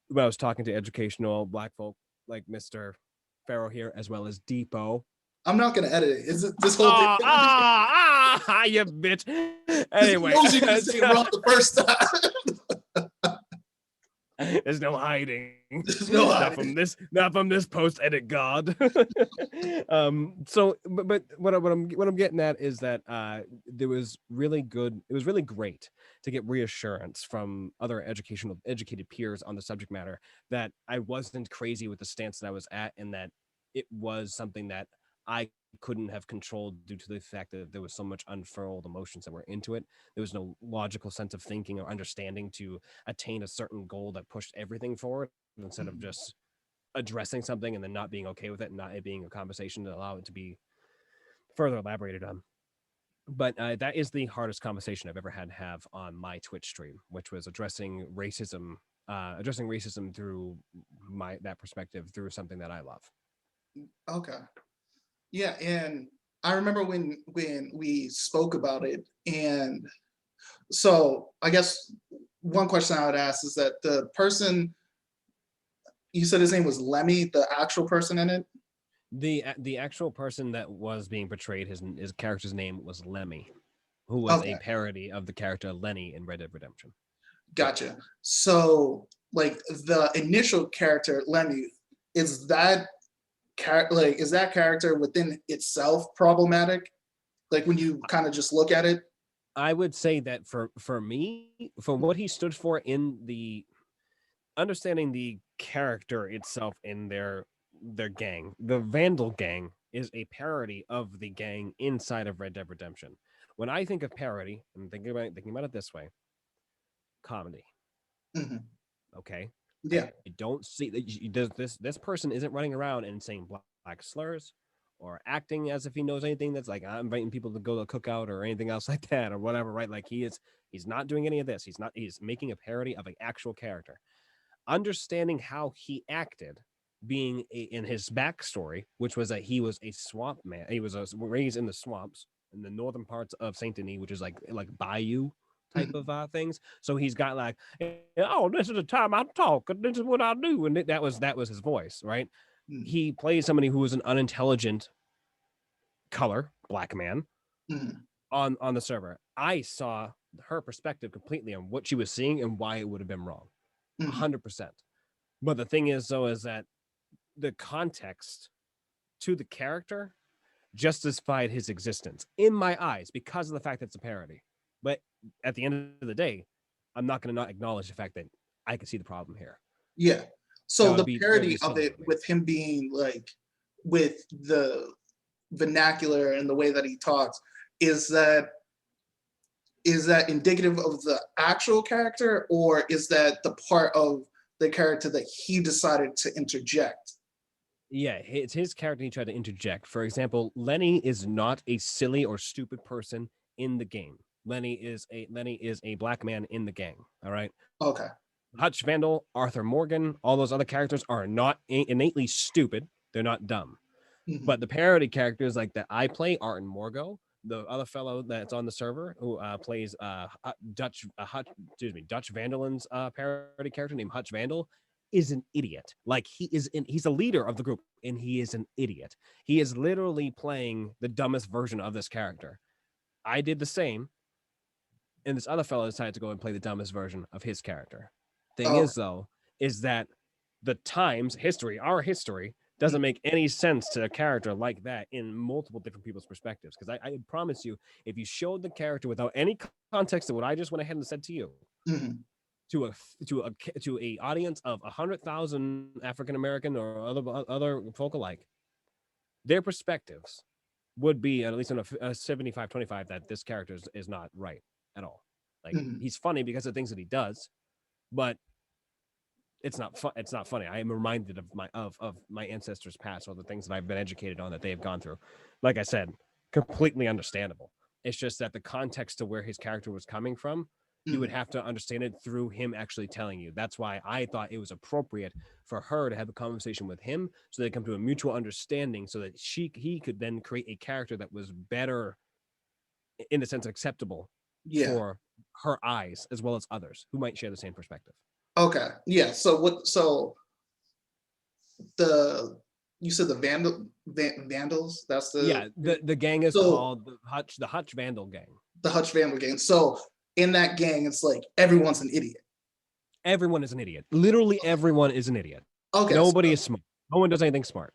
When I was talking to educational Black folk like Mr. Farrow here, as well as Depot. I'm not going to edit it. Is it this whole thing? You bitch. Because he Anyway, knows you're going to say it wrong the first time. there's no hiding. There's no Not from this post edit god. So but what I'm getting at is that it was really great to get reassurance from other educated peers on the subject matter that I wasn't crazy with the stance that I was at, and that it was something that I couldn't have controlled due to the fact that there was so much unfurled emotions that were into it. There was no logical sense of thinking or understanding to attain a certain goal that pushed everything forward, instead of just addressing something and then not being okay with it, and not it being a conversation to allow it to be further elaborated on. But that is the hardest conversation I've ever had to have on my Twitch stream, which was addressing racism through that perspective, through something that I love. Okay. Yeah, and I remember when we spoke about it, and so I guess one question I would ask is that the person, you said his name was Lemmy, the actual person in it? The actual person that was being portrayed, his character's name was Lemmy, who was Okay, a parody of the character Lenny in Red Dead Redemption. gotcha. So like the initial character Lemmy, is that is that character within itself problematic? Like when you kind of just look at it? I would say that for me, for what he stood for in the understanding the character itself in their gang, the Vandal gang is a parody of the gang inside of Red Dead Redemption. When I think of parody, I'm thinking about it this way: comedy. Mhm. Okay, Yeah. I don't see this person isn't running around and saying black slurs or acting as if he knows anything. That's like, I'm inviting people to go to a cookout or anything else like that or whatever, right? Like he's not doing any of this. He's making a parody of an actual character. Understanding how he acted, being in his backstory, which was that he was a swamp man. He was raised in the swamps in the northern parts of Saint Denis, which is like bayou type Mhm. of things. So he's got like, oh, this is the time I talk, and this is what I do, and that was his voice, right? Mhm. He played somebody who was an unintelligent Black man Mhm. on the server. I saw her perspective completely on what she was seeing and why it would have been wrong, Mhm. 100%. But the thing is, though, is that the context to the character justified his existence in my eyes because of the fact that it's a parody. But at the end of the day, I'm not going to not acknowledge the fact that I can see the problem here. Yeah. That So would the be parody of silly it of me. with him being like with the vernacular and the way that he talks, is that indicative of the actual character, or is that the part of the character that he decided to interject? Yeah, it's his character he tried to interject. For example, Lenny is not a silly or stupid person in the game. Lenny is a black man in the gang. All right. Okay. Hutch Vandal, Arthur Morgan, all those other characters are not innately stupid. They're not dumb. Mhm. But the parody characters like that I play, Art and Morgo, the other fellow that's on the server who plays Dutch Vandalin's parody character named Hutch Vandal, is an idiot. Like he's a leader of the group and he is an idiot. He is literally playing the dumbest version of this character. I did the same, and this other fellow decided to go and play the dumbest version of his character. Thing Oh, is, though, is that the times history, our history, doesn't make any sense to a character like that in multiple different people's perspectives. Because I promise you, if you showed the character without any context of what I just went ahead and said to you, mhm. to a to a audience of 100,000 African American or other folk alike, their perspectives would be at least on a 75-25 that this character is not right at all. Like Mhm. he's funny because of things that he does, but it's not fun. It's not funny. I am reminded of my ancestors' past or the things that I've been educated on that they have gone through. Like I said, completely understandable. It's just that the context to where his character was coming from, you would Mhm. have to understand it through him actually telling you. That's why I thought it was appropriate for her to have a conversation with him so they come to a mutual understanding so that he could then create a character that was better in the sense acceptable Yeah. for her eyes as well as others who might share the same perspective. Okay. Yeah. So what? So the you said the vandals. That's the Yeah, the gang is so called the Hutch Vandal gang. the Hutch Vandal gang. So in that gang, it's like everyone's an idiot. Everyone is an idiot. Literally everyone is an idiot. Okay. Nobody is smart. No one does anything smart.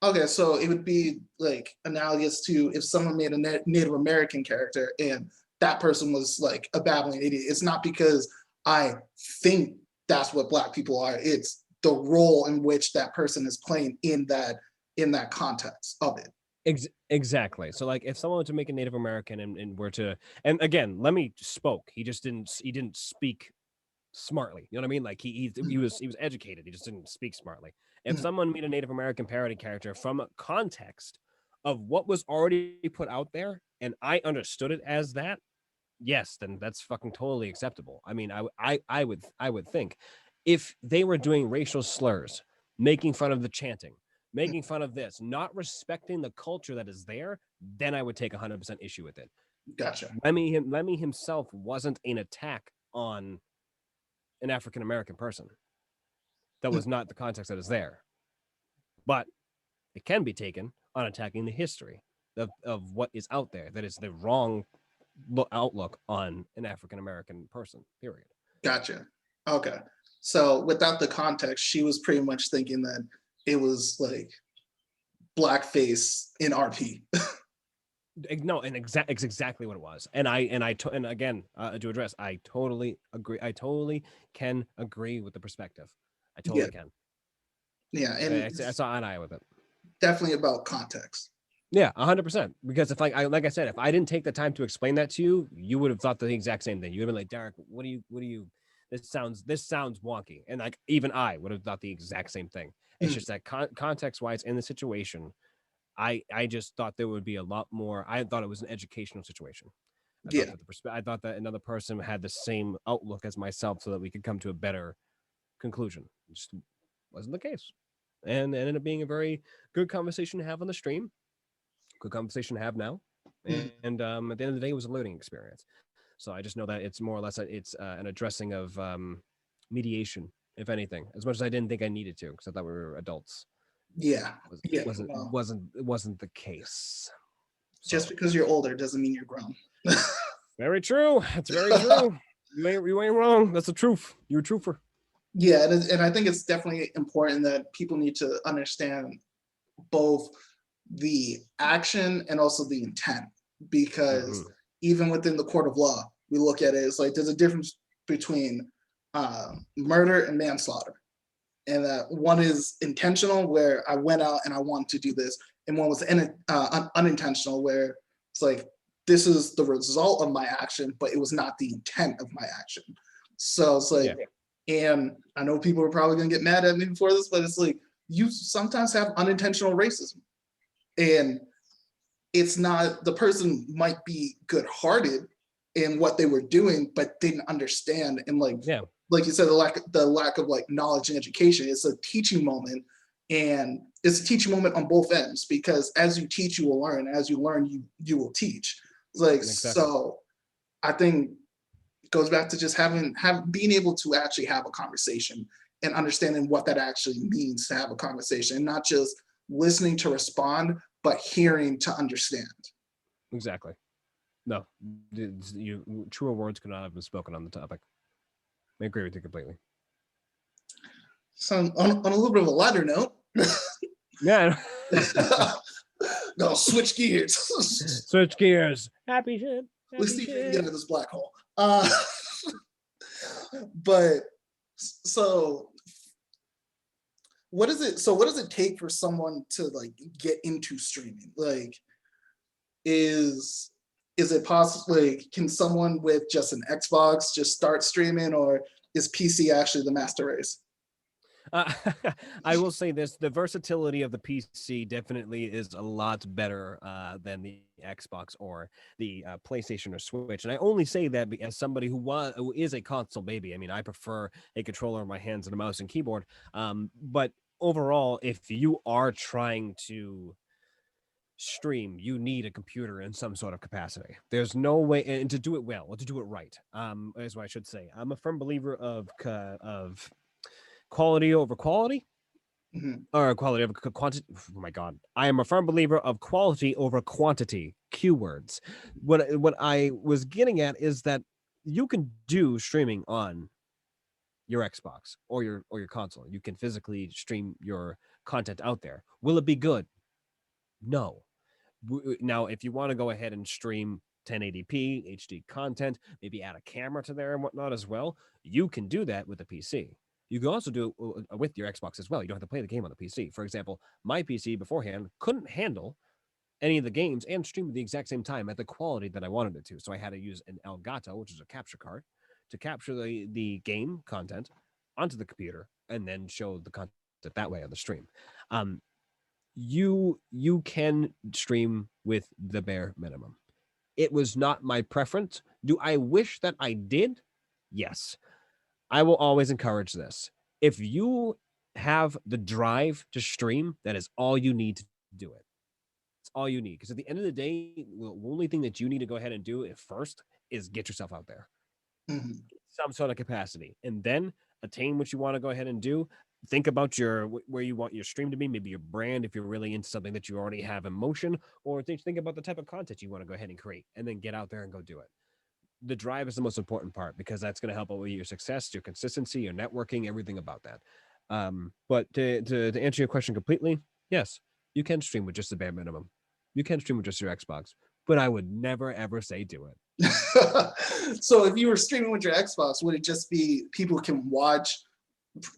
Okay, so it would be like analogous to if someone made a Native American character and that person was like a babbling idiot. It's not because I think that's what Black people are. It's the role in which that person is playing in that context of it. Exactly. So like if someone were to make a Native American and were to, and again, Lemmy spoke. He didn't speak smartly. You know what I mean? Like he was educated. He just didn't speak smartly. If Mhm. someone made a Native American parody character from a context of what was already put out there, and I understood it as that, yes, then that's fucking totally acceptable. I mean, I would think if they were doing racial slurs, making fun of the chanting, making fun of this, not respecting the culture that is there, then I would take 100% issue with it. Gotcha. Lemmy himself wasn't an attack on an African American person. That Mm. was not the context that is there. But it can be taken on attacking the history of what is out there. That is the wrong outlook on an African American person, period. Gotcha. Okay. So without the context, she was pretty much thinking that it was like blackface in RP. No, and it's exactly what it was. And again, to address, I totally agree. I totally can agree with the perspective. I Yeah. totally can. Yeah. I And it's saw an eye with it. definitely about context. Yeah, 100%. Because if like I said, if I didn't take the time to explain that to you, you would have thought the exact same thing. You would have been like, Derek, what do you? This sounds wonky, and like even I would have thought the exact same thing. It's Mm. just that context wise in the situation, I just thought there would be a lot more. I thought it was an educational situation. I thought Yeah. that I thought that another person had the same outlook as myself, so that we could come to a better conclusion. It just wasn't the case, and it ended up being a very good conversation to have on the stream. Good conversation to have now. Mm. And at the end of the day, it was a learning experience. So I just know that it's more or less an addressing of mediation, if anything. As much as I didn't think I needed to, because I thought we were adults, Yeah. was Yeah. wasn't Well, wasn't the case. just So because you're older doesn't mean you're grown. very true. That's very true. You ain't wrong. That's the truth. You're a truther. Yeah, and I think it's definitely important that people need to understand both the action and also the intent, because Hmm. even within the court of law, we look at it, it's like there's a difference between murder and manslaughter, and that one is intentional, where I went out and I wanted to do this, and one was unintentional, where it's like this is the result of my action, but it was not the intent of my action. So it's like, Yeah. and I know people are probably gonna get mad at me for this, but it's like you sometimes have unintentional racism, and it's not, the person might be good-hearted in what they were doing, but didn't understand, and Yeah. like you said, the lack of like knowledge and education. It's a teaching moment, and it's a teaching moment on both ends, because as you teach, you will learn. As you learn, you will teach. Like, Exactly. so I think it goes back to just being able to actually have a conversation, and understanding what that actually means to have a conversation, and not just listening to respond, but hearing to understand. Exactly. No, you truer words could not have been spoken on the topic. I agree with you completely. So on a little bit of a lighter note, Yeah. no, switch gears. Switch gears. Happy shit. Let's Happy see if we can get shit. out of this black hole. But so what is it? So what does it take for someone to like get into streaming? Like, is is it possible? Like, can someone with just an Xbox just start streaming, or is PC actually the master race? Uh, I will say this: the versatility of the PC definitely is a lot better than the Xbox or the PlayStation or Switch. And I only say that as somebody who is a console baby. I mean, I prefer a controller in my hands and a mouse and keyboard. But overall, if you are trying to stream, you need a computer in some sort of capacity. There's no way, and to do it well, or to do it right, is what I should say. I'm a firm believer of quality over quality, Mhm. or quality over quantity. Oh my god, I am a firm believer of quality over quantity. Keywords. What I was getting at is that you can do streaming on your Xbox or your console. You can physically stream your content out there. Will it be good? No. Now, if you want to go ahead and stream 1080p HD content, maybe add a camera to there and whatnot as well, you can do that with a PC. You can also do it with your Xbox as well. You don't have to play the game on the PC. For example, my PC beforehand couldn't handle any of the games and stream at the exact same time at the quality that I wanted it to. So I had to use an Elgato, which is a capture card, to capture the game content onto the computer and then show the content that way on the stream. Um, you can stream with the bare minimum. It was not my preference. Do I wish that I did? Yes. I will always encourage this. If you have the drive to stream, that is all you need to do it. It's all you need. Because at the end of the day, the only thing that you need to go ahead and do at first is get yourself out there, Mhm. some sort of capacity, and then attain what you want to go ahead and do. Think about your where you want your stream to be, maybe your brand if you're really into something that you already have in motion, or think about the type of content you want to go ahead and create, and then get out there and go do it. The drive is the most important part because that's going to help out with your success, your consistency, your networking, everything about that. But to answer your question completely, yes, you can stream with just the bare minimum. You can stream with just your Xbox, but I would never ever say do it. So if you were streaming with your Xbox, would it just be people can watch,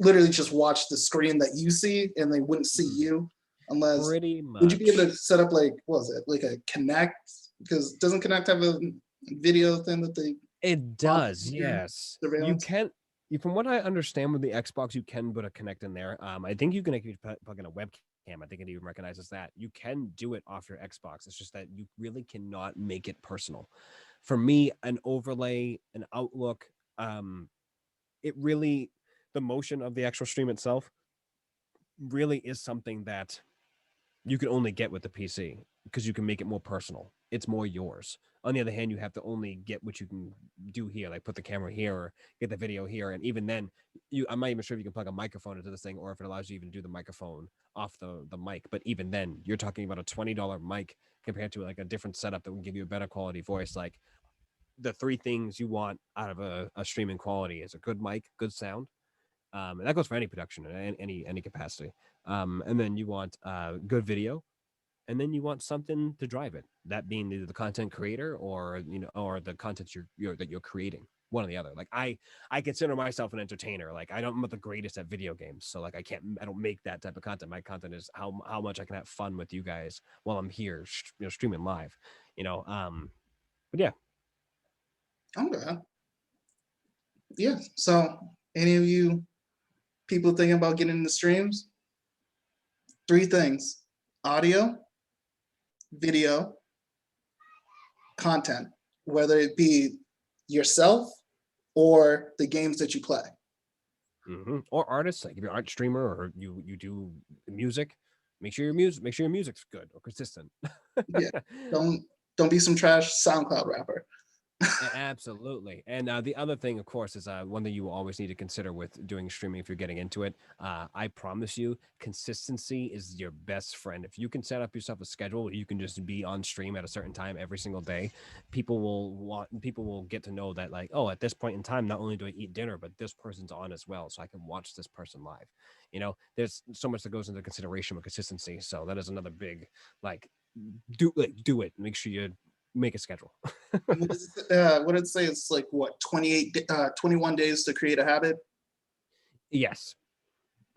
literally just watch the screen that you see, and they wouldn't see Mhm. you? Unless, Pretty would you be able much. to set up like, what was it, like a Connect? Because doesn't Connect have a video thing that they It monitor does, your yes. You surveillance? can from what I understand with the Xbox, you can put a Connect in there. I think you can actually plug in a webcam. I think it even recognizes that. You can do it off your Xbox. It's just that you really cannot make it personal. For me, an overlay, an outlook, it really the motion of the actual stream itself really is something that you can only get with the PC because you can make it more personal. It's more yours. On the other hand, you have to only get what you can do here, like put the camera here or get the video here. And even then, I'm not even sure if you can plug a microphone into this thing or if it allows you even do the microphone off the mic. But even then, you're talking about a $20 mic compared to like a different setup that will give you a better quality voice. Like the three things you want out of a streaming quality is a good mic, good sound, And that goes for any production in any capacity. And then you want good video, and then you want something to drive it. That being either the content creator or or the content that you're creating. One or the other. Like I consider myself an entertainer. Like I'm not the greatest at video games, so like I don't make that type of content. My content is how much I can have fun with you guys while I'm here, streaming live. But yeah, Okay. Yeah. So any of you people thinking about getting into streams? Three things: audio, video, content, whether it be yourself or the games that you play. or artists, like if you're an art streamer or you do music, make sure your music's good or consistent. Yeah. Don't don't be some trash SoundCloud rapper. Absolutely. And the other thing, of course, is one thing you will always need to consider with doing streaming if you're getting into it. I promise you, consistency is your best friend. If you can set up yourself a schedule where you can just be on stream at a certain time every single day, people will get to know that, like, oh, at this point in time, not only do I eat dinner, but this person's on as well, so I can watch this person live. There's so much that goes into consideration with consistency. So that is another big, like, do it. Make sure you make a schedule. What did it say? It's like what, 21 days to create a habit. Yes.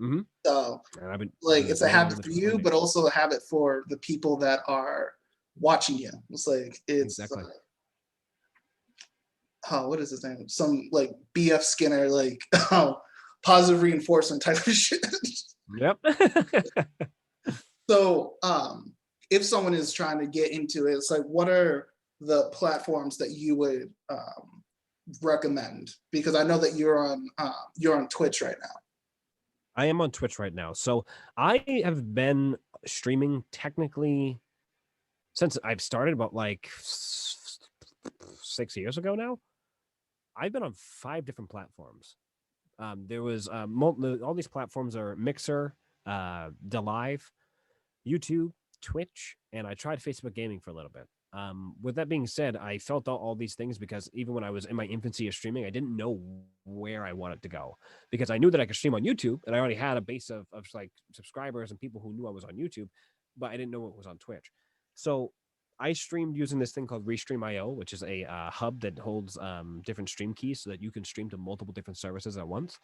Mm-hmm. So And like I've been it's a going over habit this for for you, 20 but days. also a habit for the people that are watching you. It's like Exactly. oh, what is his name? Some like BF Skinner, like oh, positive reinforcement type of shit. Yep. So if someone is trying to get into it, it's like what are the platforms that you would recommend? Because I know that you're on Twitch right now. I am on Twitch right now. So I have been streaming technically since I've started about like 6 years ago now. I've been on 5 different platforms. There was all these platforms are Mixer, Live, YouTube, Twitch, and I tried Facebook Gaming for a little bit. With that being said, I felt all these things because even when I was in my infancy of streaming, I didn't know where I wanted to go because I knew that I could stream on YouTube and I already had a base of like subscribers and people who knew I was on YouTube, but I didn't know it was on Twitch. So I streamed using this thing called Restream.io, which is a hub that holds different stream keys so that you can stream to multiple different services at once.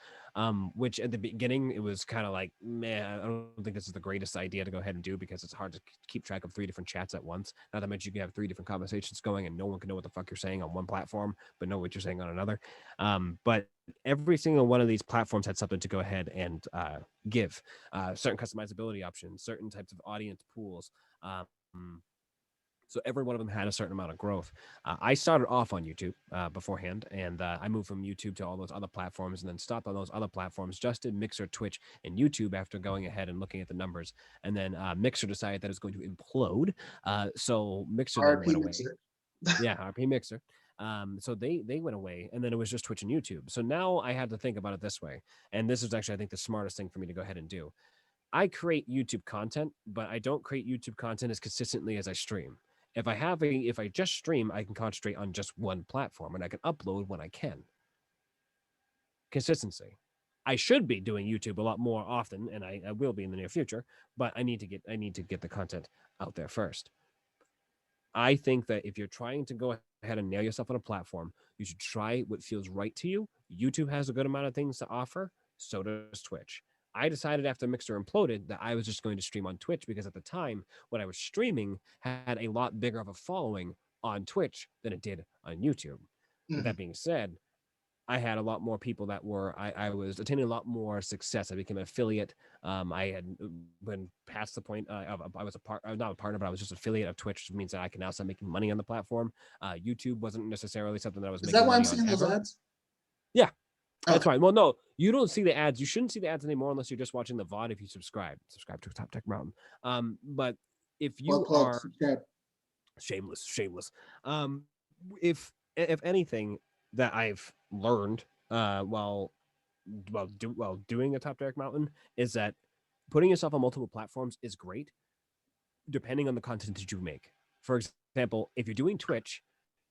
Which at the beginning it was kind of like, man, I don't think this is the greatest idea to go ahead and do because it's hard to keep track of 3 different chats at once. Not to mention you can have 3 different conversations going and no one can know what the fuck you're saying on one platform, but know what you're saying on another. But every single one of these platforms had something to go ahead and give certain customizability options, certain types of audience pools. So every one of them had a certain amount of growth. I started off on YouTube beforehand, and I moved from YouTube to all those other platforms, and then stopped on those other platforms. Just did Mixer, Twitch, and YouTube after going ahead and looking at the numbers. And then Mixer decided that it's going to implode, so Mixer then RP went away. Mixer. Yeah, RP Mixer. So they went away, and then it was just Twitch and YouTube. So now I had to think about it this way, and this is actually I think the smartest thing for me to go ahead and do. I create YouTube content, but I don't create YouTube content as consistently as I stream. If I just stream, I can concentrate on just one platform and I can upload when I can. Consistency. I should be doing YouTube a lot more often, and I will be in the near future, but I need to get the content out there first. I think that if you're trying to go ahead and nail yourself on a platform, you should try what feels right to you. YouTube has a good amount of things to offer, so does Twitch. I decided after Mixer imploded that I was just going to stream on Twitch because at the time, when I was streaming, had a lot bigger of a following on Twitch than it did on YouTube. With that Mhm. being said, I had a lot more people that were I was attaining a lot more success. I became an affiliate. I had been past the point of I was a part not a partner, but I was just affiliate of Twitch, which means that I can now start making money on the platform. YouTube wasn't necessarily something that I was Is that making why I'm money on seeing those ever. ads? Yeah, that's Okay. fine. Well, no, you don't see the ads. You shouldn't see the ads anymore unless you're just watching the VOD. If you subscribe to Top Tech Mountain. But if Plug, you plug, are subscribe. shameless, um, if anything that I've learned while doing a Top Derek Mountain is that putting yourself on multiple platforms is great, depending on the content that you make. For example, if you're doing Twitch,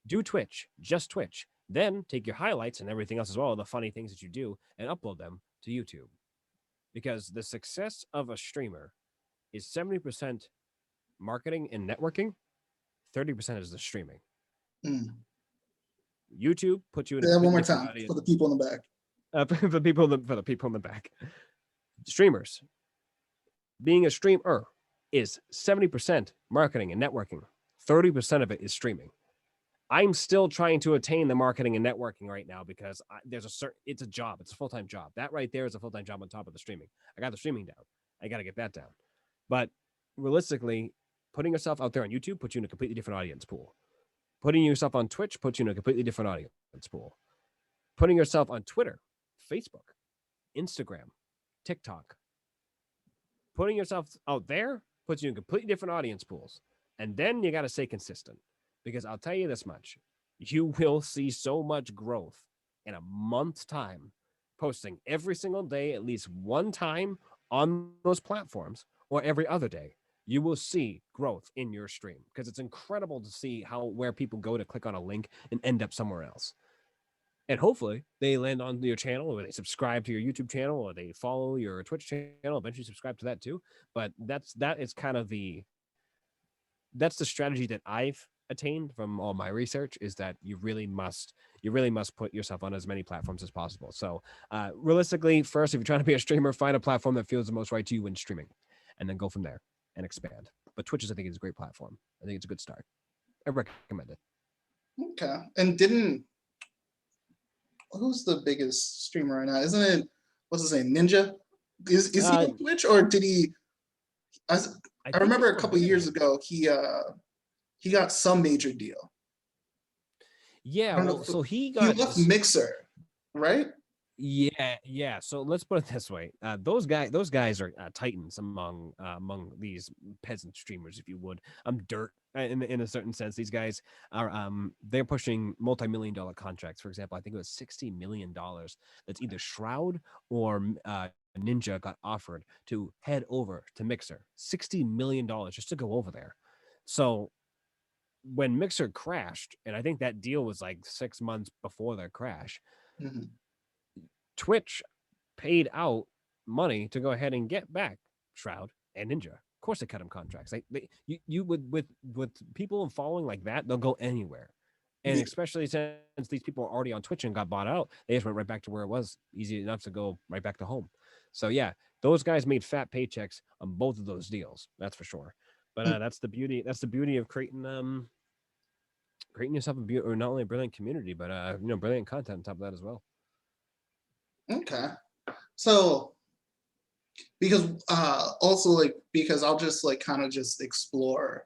do Twitch, just Twitch. Then take your highlights and everything else as well, the funny things that you do, and upload them to YouTube because the success of a streamer is 70% marketing and networking, 30% is the streaming. Mm. YouTube puts you in a Say that one completely more different time audience. for the people in the back. For the people in the back. Streamers, being a streamer is 70% marketing and networking. 30% of it is streaming. I'm still trying to attain the marketing and networking right now because it's a job. It's a full-time job. That right there is a full-time job on top of the streaming. I got the streaming down. I got to get that down. But realistically, putting yourself out there on YouTube puts you in a completely different audience pool. Putting yourself on Twitch puts you in a completely different audience pool. Putting yourself on Twitter, Facebook, Instagram, TikTok, putting yourself out there puts you in completely different audience pools. And then you got to stay consistent because I'll tell you this much. You will see so much growth in a month's time posting every single day, at least one time on those platforms or every other day. You will see growth in your stream because it's incredible to see where people go to click on a link and end up somewhere else. And hopefully they land on your channel or they subscribe to your YouTube channel or they follow your Twitch channel, eventually subscribe to that too. But that is kind of that's the strategy that I've attained from all my research is that you really must put yourself on as many platforms as possible. So realistically, first, if you're trying to be a streamer, find a platform that feels the most right to you when streaming and then go from there and expand. But Twitch I think is a great platform. I think it's a good start. I recommend it. Okay. And who's the biggest streamer right now? Isn't it, what's his name, Ninja? Is he on Twitch or did he? I remember a couple years ago he got some major deal. Yeah, well, so he left Mixer, right? Yeah. So let's put it this way: those guys are titans among these peasant streamers, if you would. I'm dirt in a certain sense. These guys are they're pushing multi-million-dollar contracts. For example, I think it was $60 million. That's either Shroud or Ninja got offered to head over to Mixer. $60 million just to go over there. So when Mixer crashed, and I think that deal was like 6 months before their crash. Mm-hmm. Twitch paid out money to go ahead and get back Shroud and Ninja. Of course, they cut them contracts. You with people following like that, they'll go anywhere. And especially since these people are already on Twitch and got bought out, they just went right back to where it was. Easy enough to go right back to home. So yeah, those guys made fat paychecks on both of those deals. That's for sure. But that's the beauty. That's the beauty of creating yourself or not only a brilliant community, but brilliant content on top of that as well. Okay. So because also because I'll just kind of just explore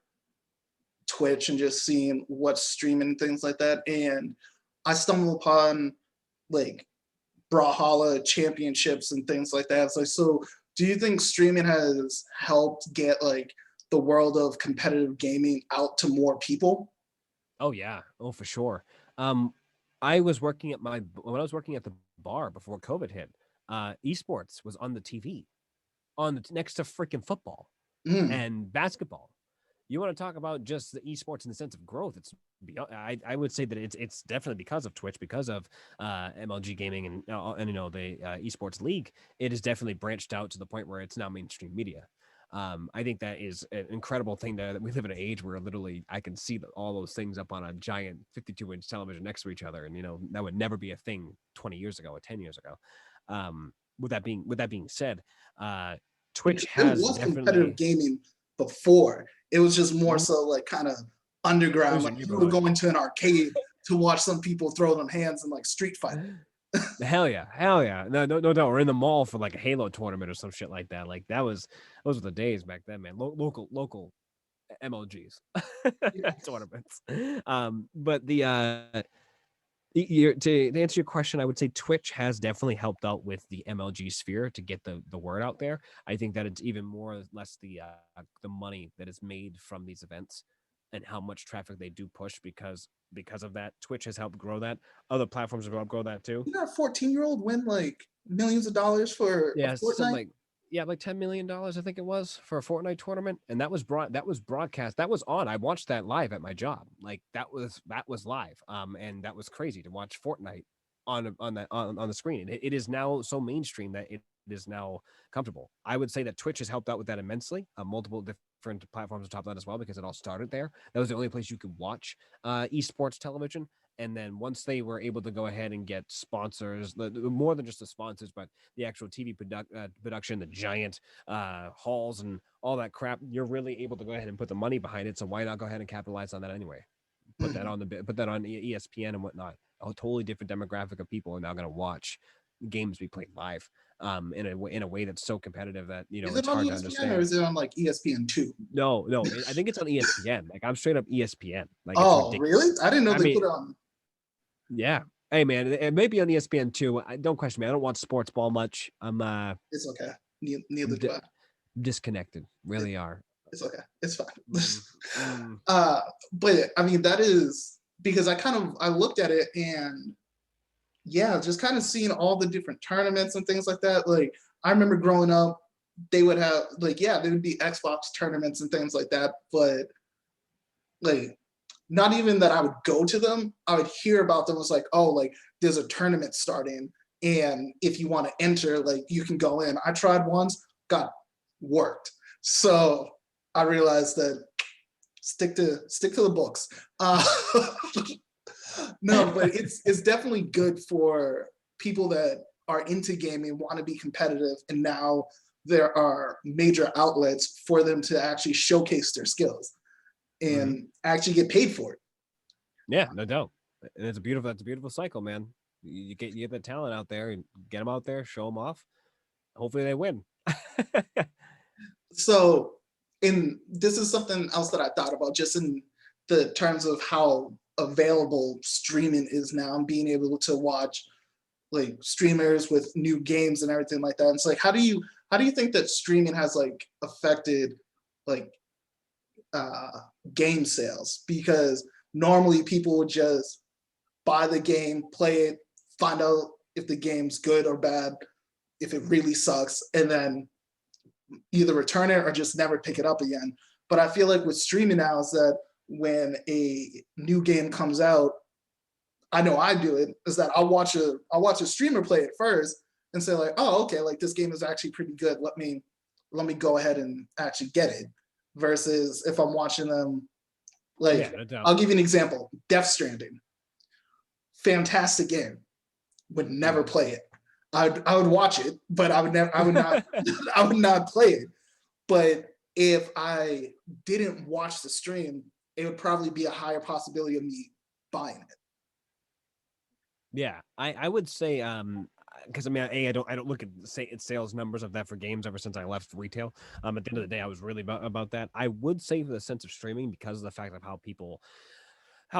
Twitch and just seeing what's streaming things like that, and I stumble upon Brawlhalla championships and things like that. So do you think streaming has helped get the world of competitive gaming out to more people? Oh yeah, for sure. I was working at when I was working at the bar before COVID hit. Esports was on the TV, next to freaking football and basketball. You want to talk about just the esports in the sense of growth? It's I would say that it's definitely because of Twitch, because of MLG gaming and the esports league. It has definitely branched out to the point where it's now mainstream media. I think that is an incredible thing that we live in an age where literally I can see all those things up on a giant 52-inch television next to each other, and that would never be a thing 20 years ago or 10 years ago. With that being said, Twitch has definitely competitive gaming before. It was just more so kind of underground. You were going to an arcade to watch some people throw them hands in Street Fighter. Hell yeah. No doubt. We're in the mall for a Halo tournament or some shit like that. Those were the days back then, man. Local MLGs tournaments. But to answer your question, I would say Twitch has definitely helped out with the MLG sphere to get the word out there. I think that it's even more or less the money that is made from these events and how much traffic they do push because of that. Twitch has helped grow that. Other platforms have helped grow that too. You got a 14-year-old win millions of dollars for Fortnite? Like $10 million, I think it was, for a Fortnite tournament. And that was broadcast. That was on. I watched that live at my job. That was live. And that was crazy to watch Fortnite on the screen. It is now so mainstream that it is now comfortable. I would say that Twitch has helped out with that immensely. Multiple different platforms on top of that as well, because it all started there. That was the only place you could watch esports television. And then once they were able to go ahead and get sponsors, more than just the sponsors, but the actual TV production, the giant halls and all that crap, you're really able to go ahead and put the money behind it. So why not go ahead and capitalize on that anyway? Put that on ESPN and whatnot. A totally different demographic of people are now going to watch games be played live in a way that's so competitive that Is it it's on hard to ESPN or understand. is it on like ESPN2? No, I think it's on ESPN. Like I'm straight up ESPN. Like it's Oh, ridiculous. really? I didn't know I they put mean, it on. yeah. Hey man, it may be on ESPN too. Don't question me. I don't watch sports ball much. It's okay. Neither do di- I. disconnected. It, Really are. it's okay. It's fine. Mm, mm. But I mean, that is because I looked at it and yeah, just kind of seeing all the different tournaments and things like that. Like I remember growing up, they would have like, yeah, there would be Xbox tournaments and things like that, but like not even that I would go to them. I would hear about them. It was like, oh, like there's a tournament starting, and if you want to enter, like you can go in. I tried once, got worked. So I realized that stick to the books. No, but it's definitely good for people that are into gaming, want to be competitive, and now there are major outlets for them to actually showcase their skills and actually get paid for it. Yeah, no doubt. And that's a beautiful cycle, man. You get the talent out there and get them out there, show them off. Hopefully they win. So, in this is something else that I thought about, just in the terms of how available streaming is now, and being able to watch like streamers with new games and everything like that. It's like, how do you think that streaming has like affected like uh, game sales? Because normally people would just buy the game, play it, find out if the game's good or bad, if it really sucks, and then either return it or just never pick it up again. But I feel like with streaming now is that when a new game comes out, I know I do it, is that I'll watch a streamer play it first and say like, oh, okay, like this game is actually pretty good. Let me go ahead and actually get it. Versus if I'm watching them, like, Yeah, no doubt. I'll give you an example. Death Stranding, fantastic game. Would never play it. I would watch it, but I would never. I would not. I would not play it. But if I didn't watch the stream, it would probably be a higher possibility of me buying it. Yeah, I would say because I mean I don't look at sales numbers of that for games ever since I left retail. At the end of the day, I was really about that. I would say for the sense of streaming, because of the fact of how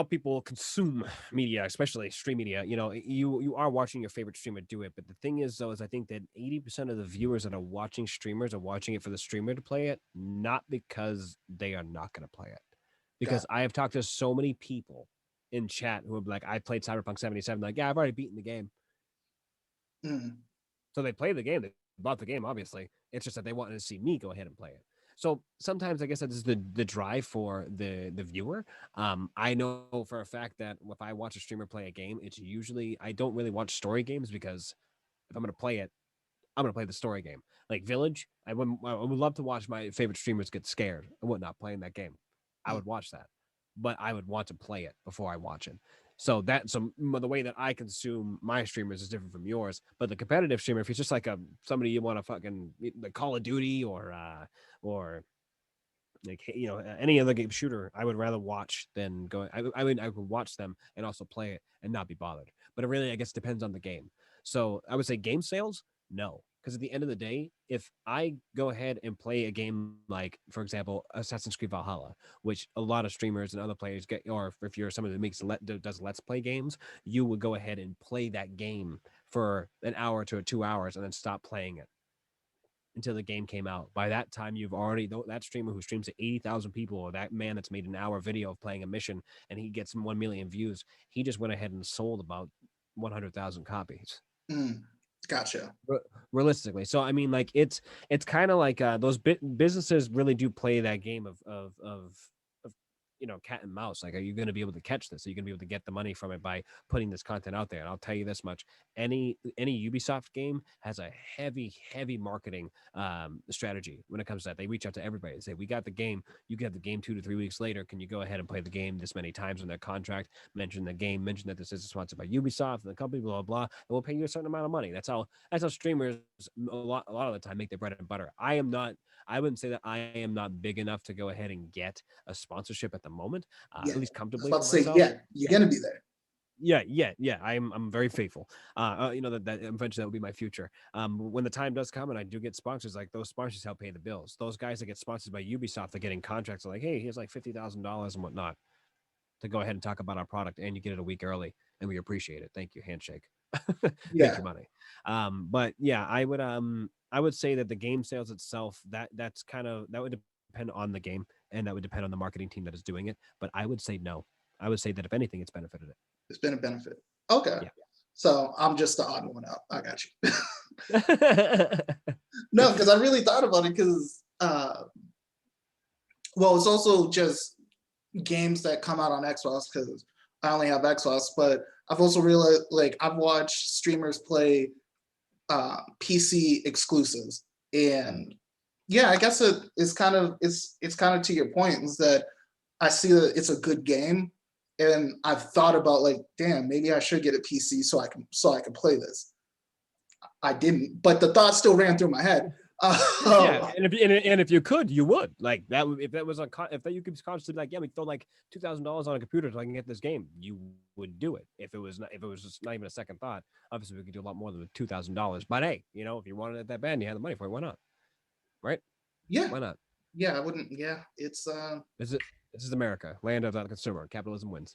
people consume media, especially stream media. You know, you are watching your favorite streamer do it, but the thing is, though, is I think that 80% of the viewers that are watching streamers are watching it for the streamer to play it, not because they are not going to play it. Got Because I have talked to so many people in chat who are like, I played Cyberpunk 77. Like, yeah, I've already beaten the game. mm. So they played the game. They bought the game, obviously. It's just that they wanted to see me go ahead and play it. So sometimes I guess that is the drive for the viewer. I know for a fact that if I watch a streamer play a game, it's usually I don't really watch story games, because if I'm gonna play it, I'm gonna play the story game. Like Village, I would love to watch my favorite streamers get scared and whatnot playing that game. I Mm. would watch that, but I would want to play it before I watch it. So the way that I consume my streamers is different from yours. But the competitive streamer, if it's just like somebody you want to fucking like Call of Duty or like any other game shooter, I would rather watch than go. I would watch them and also play it and not be bothered. But it really, I guess, depends on the game. So I would say game sales, no, because at the end of the day, if I go ahead and play a game like, for example, Assassin's Creed Valhalla, which a lot of streamers and other players get, or if you're someone that does let's play games, you would go ahead and play that game for an hour to 2 hours and then stop playing it until the game came out. By that time, you've already that streamer who streams to 80,000 people, or that man that's made an hour video of playing a mission and he gets 1 million views, he just went ahead and sold about 100,000 copies. Mm. Gotcha. Realistically, so I mean, like it's kind of like those businesses really do play that game of cat and mouse. Like, are you going to be able to catch this? Are you going to be able to get the money from it by putting this content out there? And I'll tell you this much: any Ubisoft game has a heavy marketing strategy when it comes to that. They reach out to everybody and say, "We got the game. You get the game 2 to 3 weeks later. Can you go ahead and play the game this many times in their contract? Mention the game. Mention that this is sponsored by Ubisoft and the company. Blah blah blah. And we'll pay you a certain amount of money." That's how streamers a lot of the time make their bread and butter. I wouldn't say that I am not big enough to go ahead and get a sponsorship at the moment, Yeah, at least I was comfortably about for to say, myself. yeah, you're gonna be there. Yeah. I'm very faithful. That eventually that will be my future. When the time does come and I do get sponsors, like those sponsors help pay the bills. Those guys that get sponsored by Ubisoft, they're getting contracts like, hey, here's like $50,000 and whatnot to go ahead and talk about our product, and you get it a week early, and we appreciate it. Thank you, handshake. Make Yeah, your money. But yeah, I would say that the game sales itself, that would depend on the game, and that would depend on the marketing team that is doing it. But I would say no. I would say that if anything, it's benefited it. it's been a benefit. Okay, Yeah. so I'm just the odd one out. I got you. Yeah. No, because I really thought about it. Because well, it's also just games that come out on Xbox because I only have Xbox. But I've also realized, like, I've watched streamers play PC exclusives, and yeah, I guess it's kind of it's kind of to your point, is that I see that it's a good game, and I've thought about, like, damn, maybe I should get a PC so I can play this. I didn't, but the thought still ran through my head. And if you could, you would like that. If that was if that you could constantly like, yeah, we throw like $2,000 on a computer so I can get this game, you would do it. If it was just not even a second thought. Obviously, we could do a lot more than $2,000. But hey, if you wanted it that bad and you had the money for it, why not? Right? Yeah, Why not? yeah, I wouldn't. Yeah, it's This is America, land of the consumer. Capitalism wins.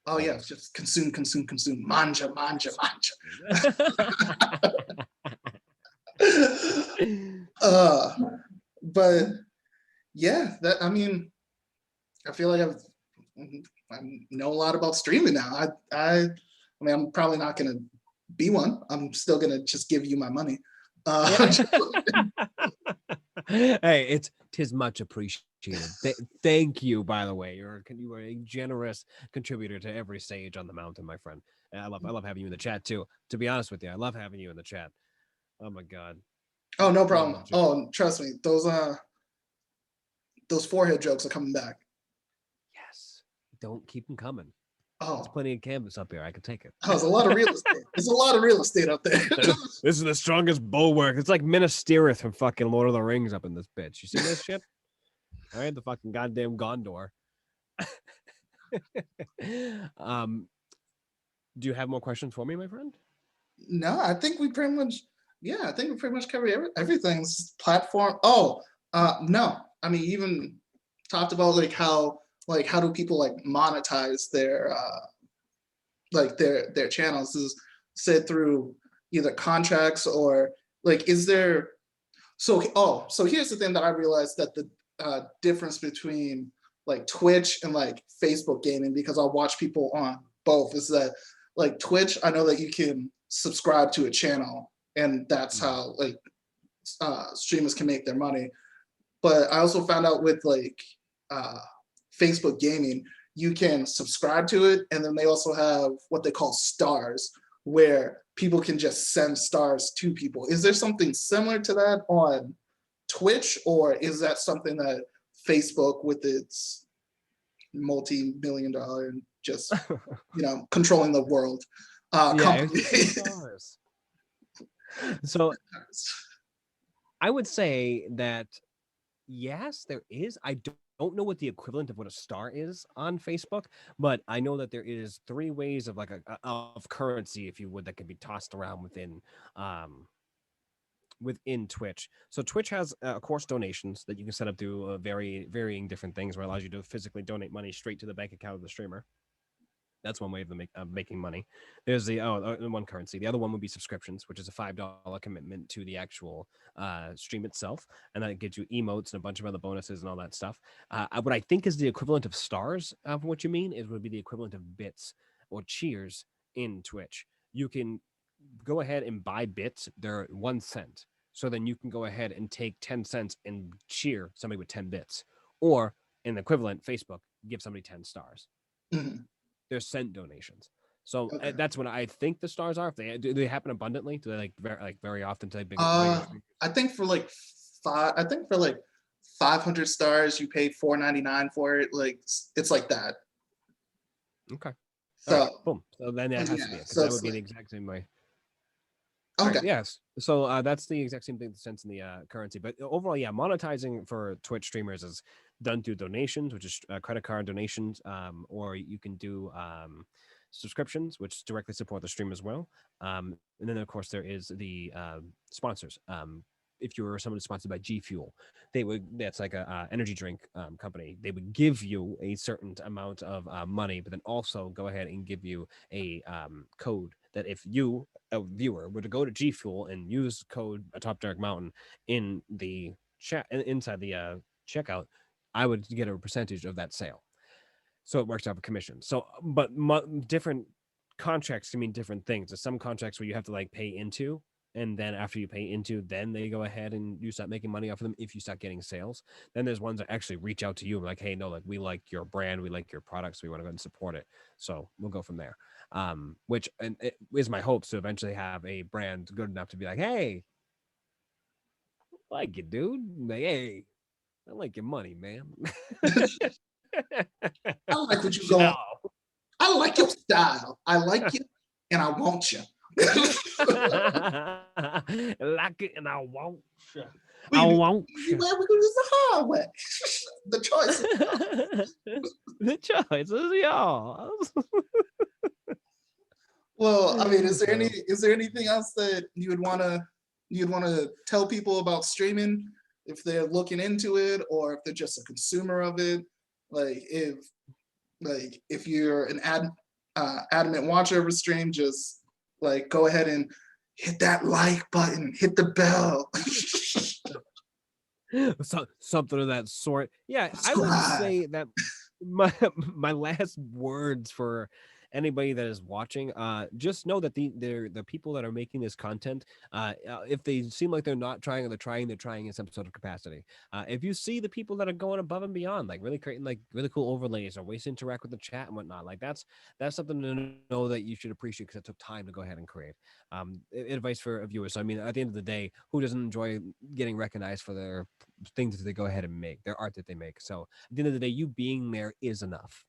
oh yeah, Always. just consume, consume, consume, manja, manja, manja. uh, but yeah, that I mean, I feel like I know a lot about streaming now. I mean, I'm probably not gonna be one. I'm still gonna just give you my money. Yeah. Hey, tis much appreciated. Thank you, by the way. You are a generous contributor to every stage on the mountain, my friend. And I love having you in the chat too. To be honest with you, I love having you in the chat. Oh my god. Oh, no Love problem. Oh, trust me, those forehead jokes are coming back. Yes. Don't keep them coming. There's Oh, plenty of canvas up here. I can take it. there's a lot of real estate. There's a lot of real estate up there. This is the strongest bulwark. It's like Minas Tirith from fucking Lord of the Rings up in this bitch. You see this shit? All right, the fucking goddamn Gondor. Do you have more questions for me, my friend? No, I think we pretty much, yeah, I think we pretty much covered everything's platform. Oh, no, I mean, even talked about like how do people like monetize their like their channels, is said through either contracts or like, is there, so here's the thing that I realized, that the difference between like Twitch and like Facebook gaming, because I'll watch people on both, is that like Twitch, I know that you can subscribe to a channel, and that's how like streamers can make their money. But I also found out with like Facebook gaming, you can subscribe to it, and then they also have what they call stars, where people can just send stars to people. Is there something similar to that on Twitch, or is that something that Facebook, with its multi-million dollar and just controlling the world company? So I would say that yes, there is. I don't know what the equivalent of what a star is on Facebook, but I know that there is 3 ways of like of currency, if you would, that can be tossed around within Twitch. So Twitch has, of course, donations that you can set up to varying different things, where it allows you to physically donate money straight to the bank account of the streamer. That's one way of making money. There's the one currency. The other one would be subscriptions, which is a $5 commitment to the actual stream itself, and that gets you emotes and a bunch of other bonuses and all that stuff. What I think is the equivalent of stars of what you mean would be the equivalent of bits or cheers in Twitch. You can go ahead and buy bits. They're 1 cent. So then you can go ahead and take 10 cents and cheer somebody with 10 bits. Or in the equivalent, Facebook, give somebody 10 stars. Mhm. They're cent donations. So Okay. that's when I think the stars are. If they do, they happen abundantly. Do they very often to bigger Uh, streamers? I think for like I think for like 500 stars, you pay 4.99 for it. Like it's like that. Okay. All right. So Boom. So then that has to yeah, be it because so that it's would be the like exact same way. All right. okay. Yes. So that's the exact same thing sense in the currency. But overall, yeah, monetizing for Twitch streamers is done through donations, which is credit card donations, or you can do subscriptions, which directly support the stream as well. And then, of course, there is the sponsors. If you were someone sponsored by G Fuel, that's like a energy drink company. They would give you a certain amount of money, but then also go ahead and give you a code that if you, a viewer, were to go to G Fuel and use code AtopDerekMountain in the chat inside the checkout, I would get a percentage of that sale. So it works out a commission. So, but different contracts can mean different things. There's some contracts where you have to like pay into, and then after you pay into, then they go ahead and you start making money off of them if you start getting sales. Then there's ones that actually reach out to you and like, hey, no, like we like your brand, we like your products, we want to go and support it. So we'll go from there. Which and it is my hopes to eventually have a brand good enough to be like, hey, I like you, dude. Like, hey, I like your money, man. I like what you going. Ciao. I like your style. I like you, and I want you. Like it and I won't. I We won't. anywhere we go use the highway. The choice. The choice is yours. Well, I mean, So is there anything else that you'd want to tell people about streaming if they're looking into it or if they're just a consumer of it? Like if you're an adamant watcher of a stream, just like go ahead and hit that like button, hit the bell, something of that sort. Yeah, I would subscribe. say that my my last words for anybody that is watching, just know that the people that are making this content, if they seem like they're not trying or they're trying in some sort of capacity. If you see the people that are going above and beyond, like really creating like really cool overlays or ways to interact with the chat and whatnot, like that's something to know that you should appreciate because it took time to go ahead and create. Advice for viewers. So I mean, at the end of the day, who doesn't enjoy getting recognized for their things that they go ahead and make, their art that they make? So at the end of the day, you being there is enough.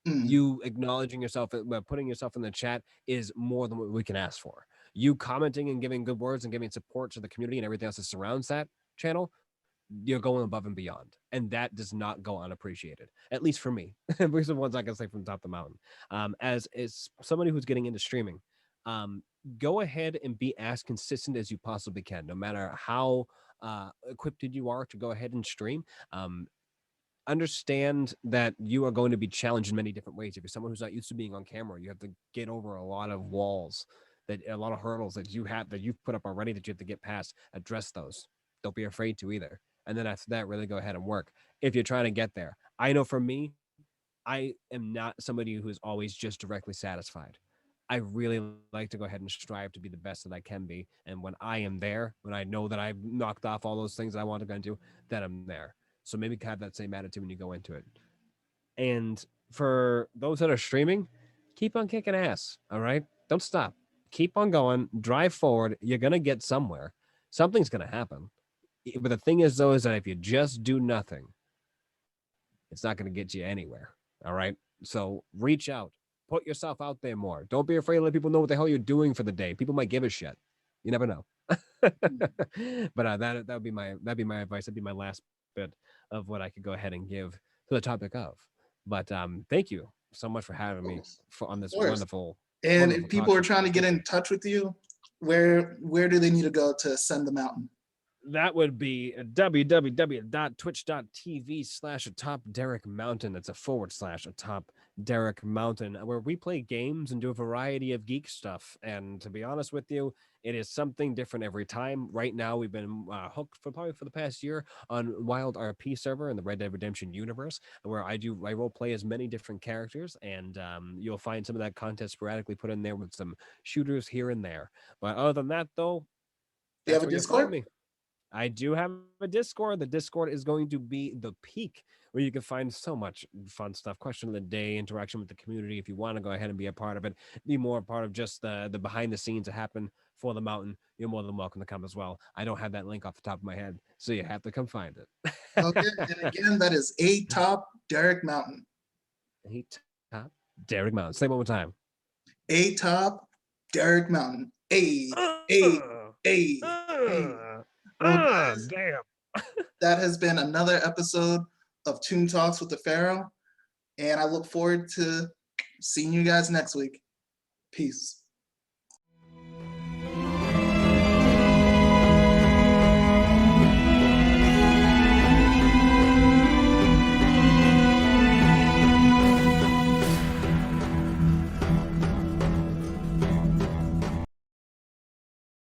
Mm, You acknowledging yourself, putting yourself in the chat is more than what we can ask for. You commenting and giving good words and giving support to the community and everything else that surrounds that channel, you're going above and beyond. And that does not go unappreciated, at least for me. These are the ones I can say from top of the mountain. As somebody who's getting into streaming, um, go ahead and be as consistent as you possibly can, no matter how equipped you are to go ahead and stream. Understand that you are going to be challenged in many different ways. If you're someone who's not used to being on camera, you have to get over a lot of walls, that a lot of hurdles that you've put up already that you have to get past. Address those. Don't be afraid to either. And then after that, really go ahead and work. If you're trying to get there, I know for me, I am not somebody who is always just directly satisfied. I really like to go ahead and strive to be the best that I can be. And when I am there, when I know that I've knocked off all those things that I want to go into, that I'm there. So maybe have that same attitude when you go into it. And for those that are streaming, keep on kicking ass. All right. Don't stop. Keep on going. Drive forward. You're going to get somewhere. Something's going to happen. But the thing is, though, is that if you just do nothing, it's not going to get you anywhere. All right. So reach out, put yourself out there more. Don't be afraid to let people know what the hell you're doing for the day. People might give a shit. You never know. mm. But that'd be my advice. That'd be my last bit of what I could go ahead and give to the topic of. But thank you so much for having me on Of this course. wonderful, And wonderful if talk people are show. trying I to get appreciate in it. touch with you, where do they need to go to send them out? That would be www.twitch.tv/AtopDerekMountain. That's a /AtopDerekMountain, where we play games and do a variety of geek stuff. And to be honest with you, it is something different every time. Right now, we've been hooked for probably for the past year on Wild RP server in the Red Dead Redemption universe, where I role play as many different characters, and you'll find some of that content sporadically put in there with some shooters here and there. But other than that, though, Do you that's have a where you'll find Discord? me. I do have a Discord. The Discord is going to be the peak where you can find so much fun stuff, question of the day, interaction with the community. If you want to go ahead and be a part of it, be more a part of just the behind the scenes that happen for the mountain, you're more than welcome to come as well. I don't have that link off the top of my head, so you have to come find it. Okay, and again, that is AtopDerekMountain. Hey, top Derek Mountain. Say it one more time. AtopDerekMountain. A, A. Well, guys, Damn. that has been another episode of Toon Talks with the Pharaoh, and I look forward to seeing you guys next week. Peace.